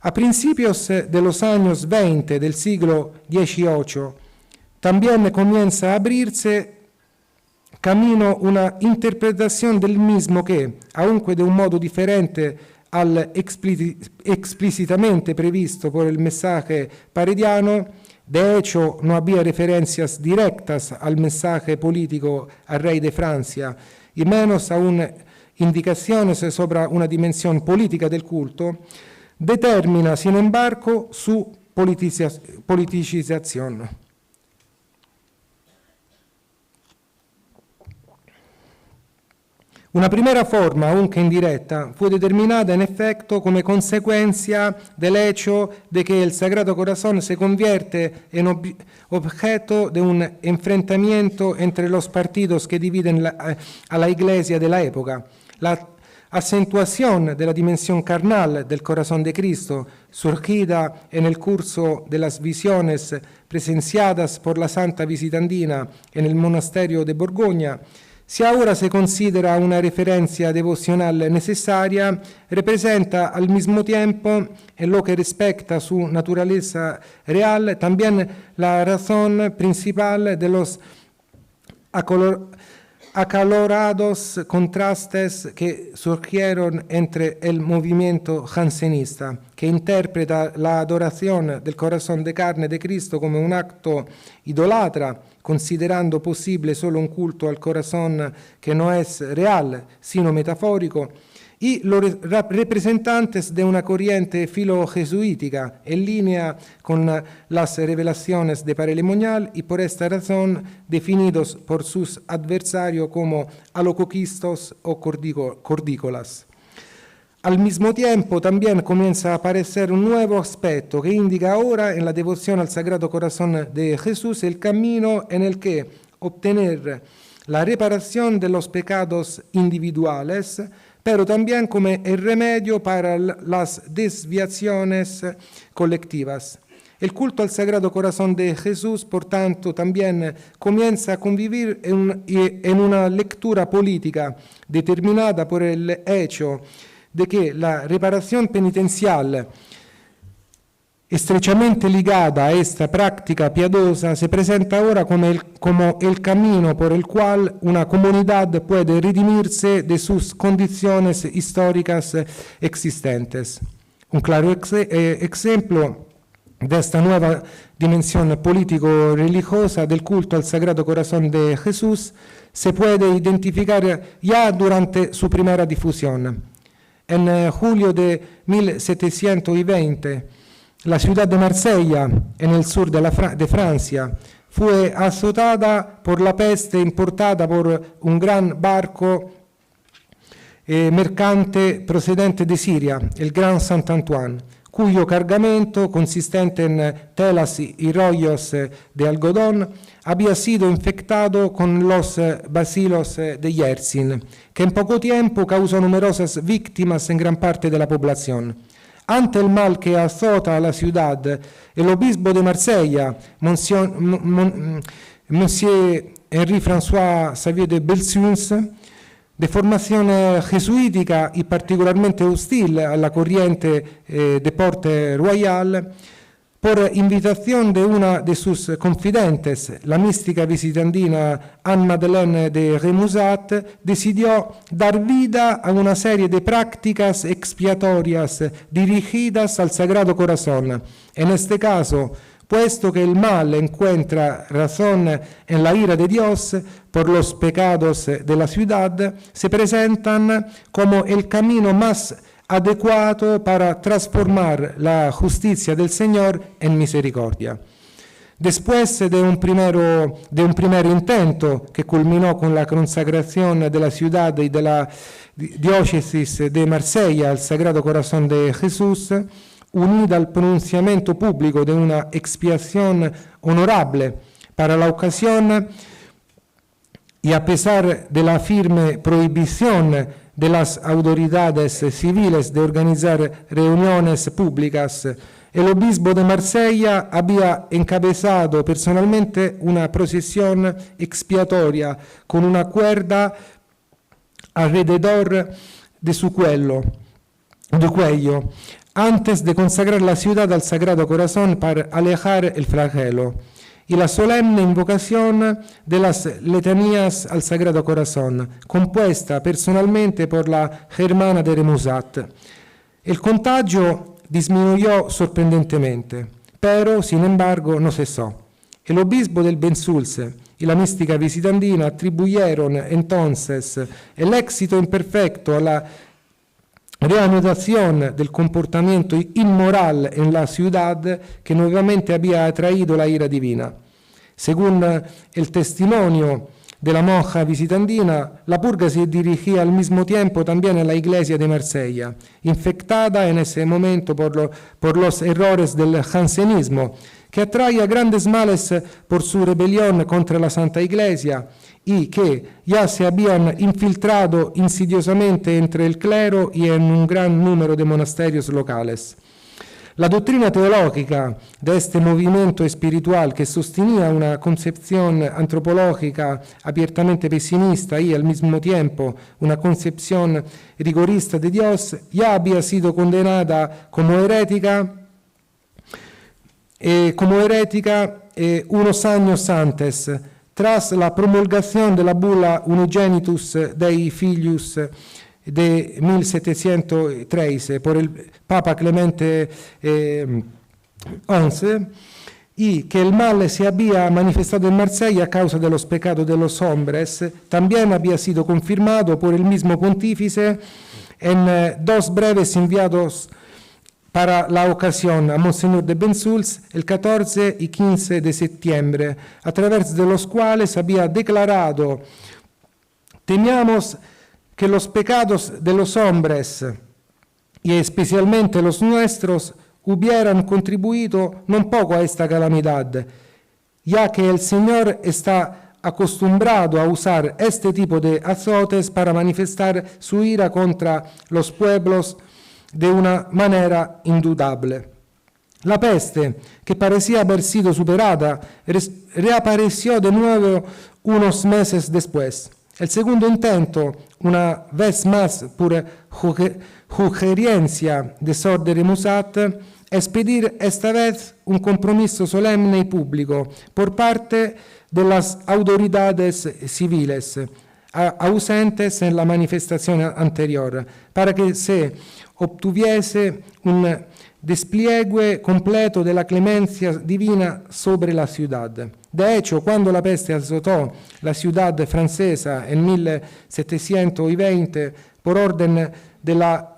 S2: A principios de los años 20 del siglo XVIII, también comienza a abrirse camino una interpretación del mismo que, aunque de un modo diferente al explícitamente previsto por el mensaje parediano, de hecho no había referencias directas al mensaje político al rey de Francia, y menos aún indicaciones sobre una dimensión política del culto, determina, sin embargo, su politicización. Una primera forma, aunque indirecta, fue determinada en efecto como consecuencia del hecho de que el Sagrado Corazón se convierte en objeto de un enfrentamiento entre los partidos que dividen a la Iglesia de la época. La acentuación de la dimensión carnal del corazón de Cristo, surgida en el curso de las visiones presenciadas por la Santa Visitandina en el monasterio de Borgoña, si ahora se considera una referencia devocional necesaria, representa al mismo tiempo, en lo que respecta a su naturaleza real, también la razón principal de los acalorados contrastes que surgieron entre el movimiento jansenista, que interpreta la adoración del corazón de carne de Cristo como un acto idolatra, considerando posible solo un culto al corazón que no es real, sino metafórico, y los representantes de una corriente filo-jesuítica en línea con las revelaciones de Parelemonial y por esta razón definidos por sus adversarios como alocoquistos o cordícolas. Al mismo tiempo también comienza a aparecer un nuevo aspecto que indica ahora en la devoción al Sagrado Corazón de Jesús el camino en el que obtener la reparación de los pecados individuales, pero también como el remedio para las desviaciones colectivas. El culto al Sagrado Corazón de Jesús, por tanto, también comienza a convivir en una lectura política determinada por el hecho de que la reparación penitencial, estrechamente ligada a esta práctica piadosa, se presenta ahora como el camino por el cual una comunidad puede redimirse de sus condiciones históricas existentes. Un claro ejemplo de esta nueva dimensión político-religiosa del culto al Sagrado Corazón de Jesús se puede identificar ya durante su primera difusión. En julio de 1720, la ciudad de Marsella, en el sur de Francia, fue azotada por la peste importada por un gran barco mercante procedente de Siria, el Gran Saint-Antoine, cuyo cargamento, consistente en telas y rollos de algodón, había sido infectado con los bacilos de Yersin, que en poco tiempo causó numerosas víctimas en gran parte de la población. Ante el mal que azota a la ciudad, el obispo de Marsella, Monsieur Henri-François Xavier de Belsunce, de formación jesuítica y particularmente hostil a la corriente de Porte Royal, por invitación de una de sus confidentes, la mística visitandina Anne-Madeleine de Remusat, decidió dar vida a una serie de prácticas expiatorias dirigidas al Sagrado Corazón. En este caso, puesto que el mal encuentra razón en la ira de Dios por los pecados de la ciudad, se presentan como el camino más adecuado para transformar la justicia del Señor en misericordia. Después de un primer intento que culminó con la consagración de la ciudad y de la diócesis de Marsella al Sagrado Corazón de Jesús, unida al pronunciamiento público de una expiación honorable para la ocasión, y a pesar de la firme prohibición de las autoridades civiles de organizar reuniones públicas, el obispo de Marsella había encabezado personalmente una procesión expiatoria con una cuerda alrededor de su cuello, antes de consagrar la ciudad al Sagrado Corazón para alejar el flagelo, y la solemne invocación de las letanías al Sagrado Corazón, compuesta personalmente por la germana de Remusat. El contagio disminuyó sorprendentemente, pero sin embargo no cesó. El obispo del Belsunce y la mística visitandina atribuyeron entonces el éxito imperfecto a la reanudación del comportamiento inmoral en la ciudad que nuevamente había atraído la ira divina. Según el testimonio de la monja visitandina, la purga se dirigía al mismo tiempo también a la iglesia de Marsella, infectada en ese momento por los errores del jansenismo, que atraía grandes males por su rebelión contra la Santa Iglesia y que ya se habían infiltrado insidiosamente entre el clero y en un gran número de monasterios locales. La doctrina teológica de este movimiento espiritual, que sostenía una concepción antropológica abiertamente pesimista y al mismo tiempo una concepción rigorista de Dios, ya había sido condenada como herética unos años antes, tras la promulgación de la bula Unigenitus Dei Filius de 1713 por el Papa Clemente XI, y que el mal se había manifestado en Marsella a causa de los pecados de los hombres, también había sido confirmado por el mismo pontífice en dos breves enviados para la ocasión a Monseñor de Belsunce el 14 y 15 de septiembre, a través de los cuales había declarado: temíamos que los pecados de los hombres y especialmente los nuestros, hubieran contribuido no poco a esta calamidad, ya que el Señor está acostumbrado a usar este tipo de azotes para manifestar su ira contra los pueblos de una manera indudable. La peste, que parecía haber sido superada, reapareció de nuevo unos meses después. El segundo intento, una vez más por sugerencia de Sor de Remusat, es pedir esta vez un compromiso solemne y público por parte de las autoridades civiles ausentes en la manifestación anterior, para que se obtuviese un despliegue completo de la clemencia divina sobre la ciudad. De hecho, cuando la peste azotó la ciudad francesa en 1720, por orden de la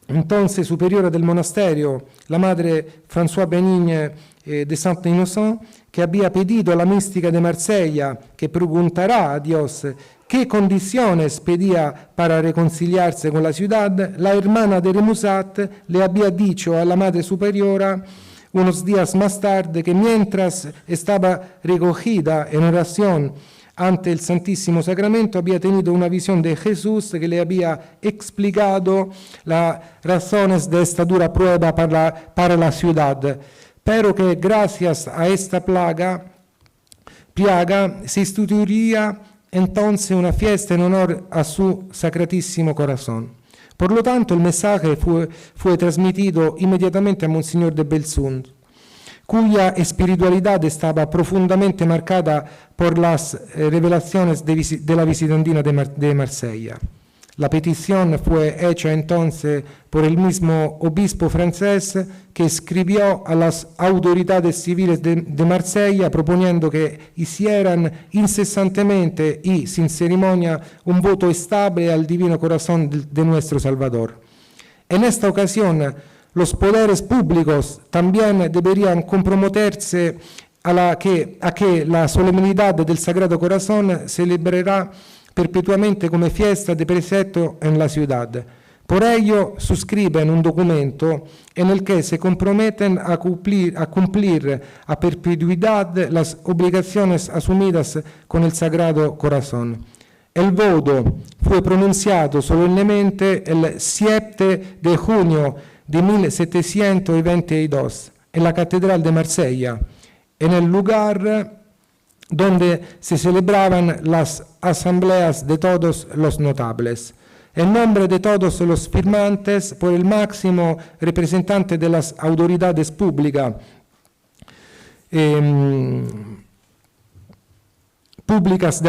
S2: entonces superiora del monasterio, la madre François Benigne de Saint-Innocent, que había pedido a la mística de Marsella que preguntará a Dios qué condiciones pedía para reconciliarse con la ciudad, la hermana de Remusat le había dicho a la madre superiora unos días más tarde que mientras estaba recogida en oración ante el Santísimo Sacramento había tenido una visión de Jesús que le había explicado las razones de esta dura prueba para la ciudad, pero que gracias a esta plaga se instituiría entonces una fiesta en honor a su Sacratísimo Corazón. Por lo tanto, el mensaje fue transmitido inmediatamente a Monseñor de Belsunce, cuya espiritualidad estaba profundamente marcada por las revelaciones de la visitandina de Marsella. La petición fue hecha entonces por el mismo obispo francés que escribió a las autoridades civiles de Marsella proponiendo que hicieran incesantemente y sin ceremonia un voto estable al Divino Corazón de nuestro Salvador. En esta ocasión, los poderes públicos también deberían comprometerse a que la solemnidad del Sagrado Corazón celebrará perpetuamente como fiesta de precepto en la ciudad. Por ello, suscriben un documento en el que se comprometen a cumplir a perpetuidad las obligaciones asumidas con el Sagrado Corazón. El voto fue pronunciado solemnemente el 7 de junio de 1722 en la Catedral de Marsella, en el lugar donde se celebraban las asambleas de todos los notables. En nombre de todos los firmantes, por el máximo representante de las autoridades públicas de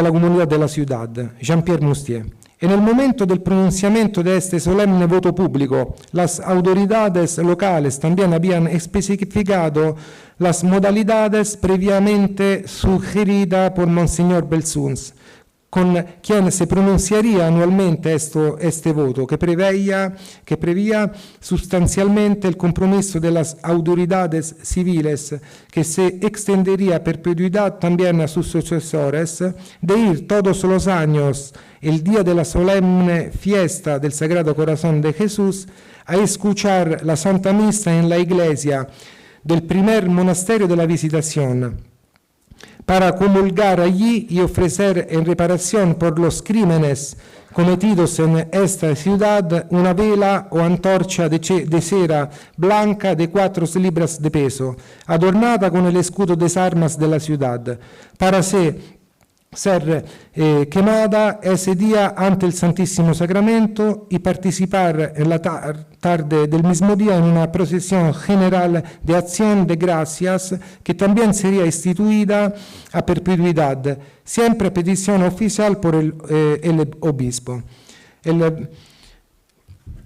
S2: la comunidad de la ciudad, Jean-Pierre Moustier. En el momento del pronunciamiento de este solemne voto público, las autoridades locales también habían especificado las modalidades previamente sugeridas por Monseñor Belsunce, con quien se pronunciaría anualmente este voto, que preveía sustancialmente el compromiso de las autoridades civiles, que se extendería a perpetuidad también a sus sucesores, de ir todos los años, el día de la solemne fiesta del Sagrado Corazón de Jesús, a escuchar la Santa Misa en la iglesia del primer monasterio de la Visitación, para comulgar allí y ofrecer en reparación por los crímenes cometidos en esta ciudad una vela o antorcha de cera blanca de 4 libras de peso, adornada con el escudo de armas de la ciudad, para ser quemada ese día ante el Santísimo Sacramento y participar en la tarde del mismo día en una procesión general de acción de gracias que también sería instituida a perpetuidad, siempre a petición oficial por el obispo.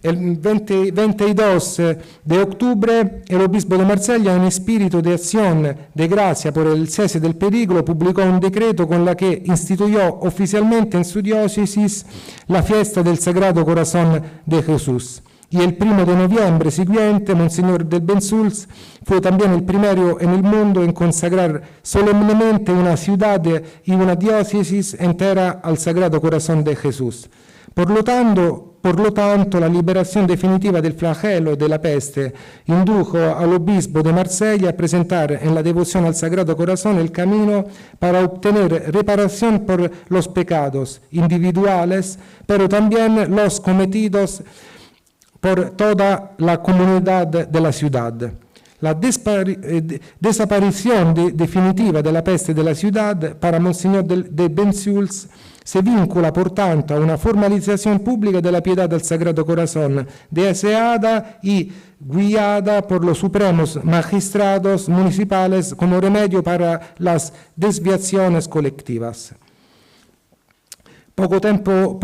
S2: El 22 de octubre, el obispo de Marsella, en espíritu de acción de gracia por el cese del pericolo, publicó un decreto con la que instituyó oficialmente en su diócesis la fiesta del Sagrado Corazón de Jesús. Y el 1 de noviembre siguiente, Monseñor del Belsunce fue también el primero en el mundo en consagrar solemnemente una ciudad y una diócesis entera al Sagrado Corazón de Jesús. Por lo tanto, la liberación definitiva del flagelo de la peste indujo al obispo de Marsella a presentar en la devoción al Sagrado Corazón el camino para obtener reparación por los pecados individuales, pero también los cometidos por toda la comunidad de la ciudad. La desaparición definitiva de la peste de la ciudad para Monseñor de Bensuls se vincula, por tanto, a una formalización pública de la piedad del Sagrado Corazón, deseada y guiada por los supremos magistrados municipales como remedio para las desviaciones colectivas. Poco tiempo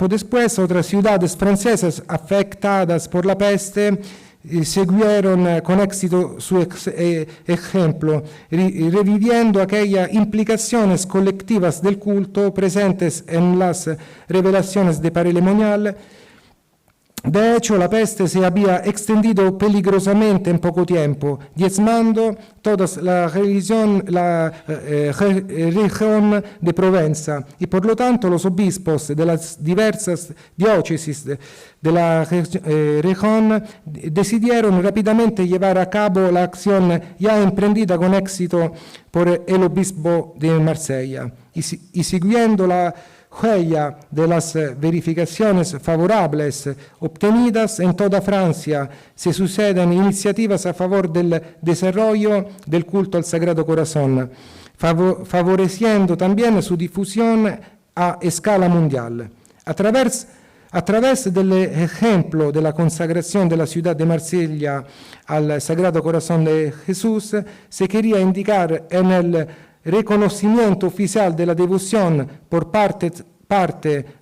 S2: después, otras ciudades francesas afectadas por la peste siguieron con éxito su ejemplo, reviviendo aquellas implicaciones colectivas del culto presentes en las revelaciones de Paray-le-Monial. De hecho, la peste se había extendido peligrosamente en poco tiempo, diezmando toda la región de Provenza, y por lo tanto los obispos de las diversas diócesis de la región decidieron rápidamente llevar a cabo la acción ya emprendida con éxito por el obispo de Marsella, y siguiendo la huella de las verificaciones favorables obtenidas en toda Francia, se suceden iniciativas a favor del desarrollo del culto al Sagrado Corazón, favoreciendo también su difusión a escala mundial. A través del ejemplo de la consagración de la ciudad de Marsella al Sagrado Corazón de Jesús, se quería indicar en el reconocimiento oficial de la devoción por parte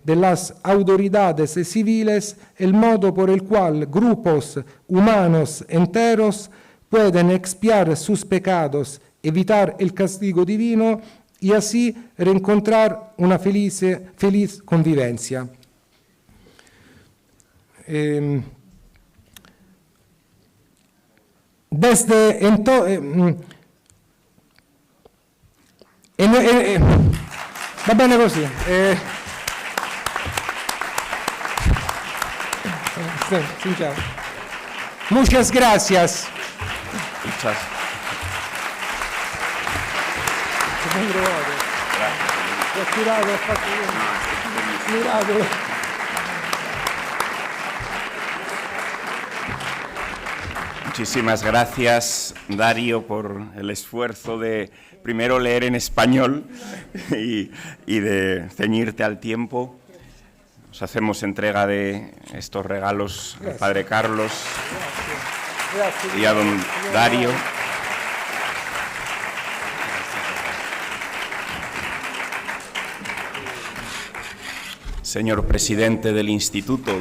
S2: de las autoridades civiles, el modo por el cual grupos humanos enteros pueden expiar sus pecados, evitar el castigo divino y así reencontrar una feliz convivencia. Desde entonces va bene così. Sí, ciao. Muchas gracias.
S1: Muchas. Muchísimas gracias, Dario, por el esfuerzo de primero leer en español y de ceñirte al tiempo. Os hacemos entrega de estos regalos al Padre Carlos y a don Dario. Señor presidente del Instituto,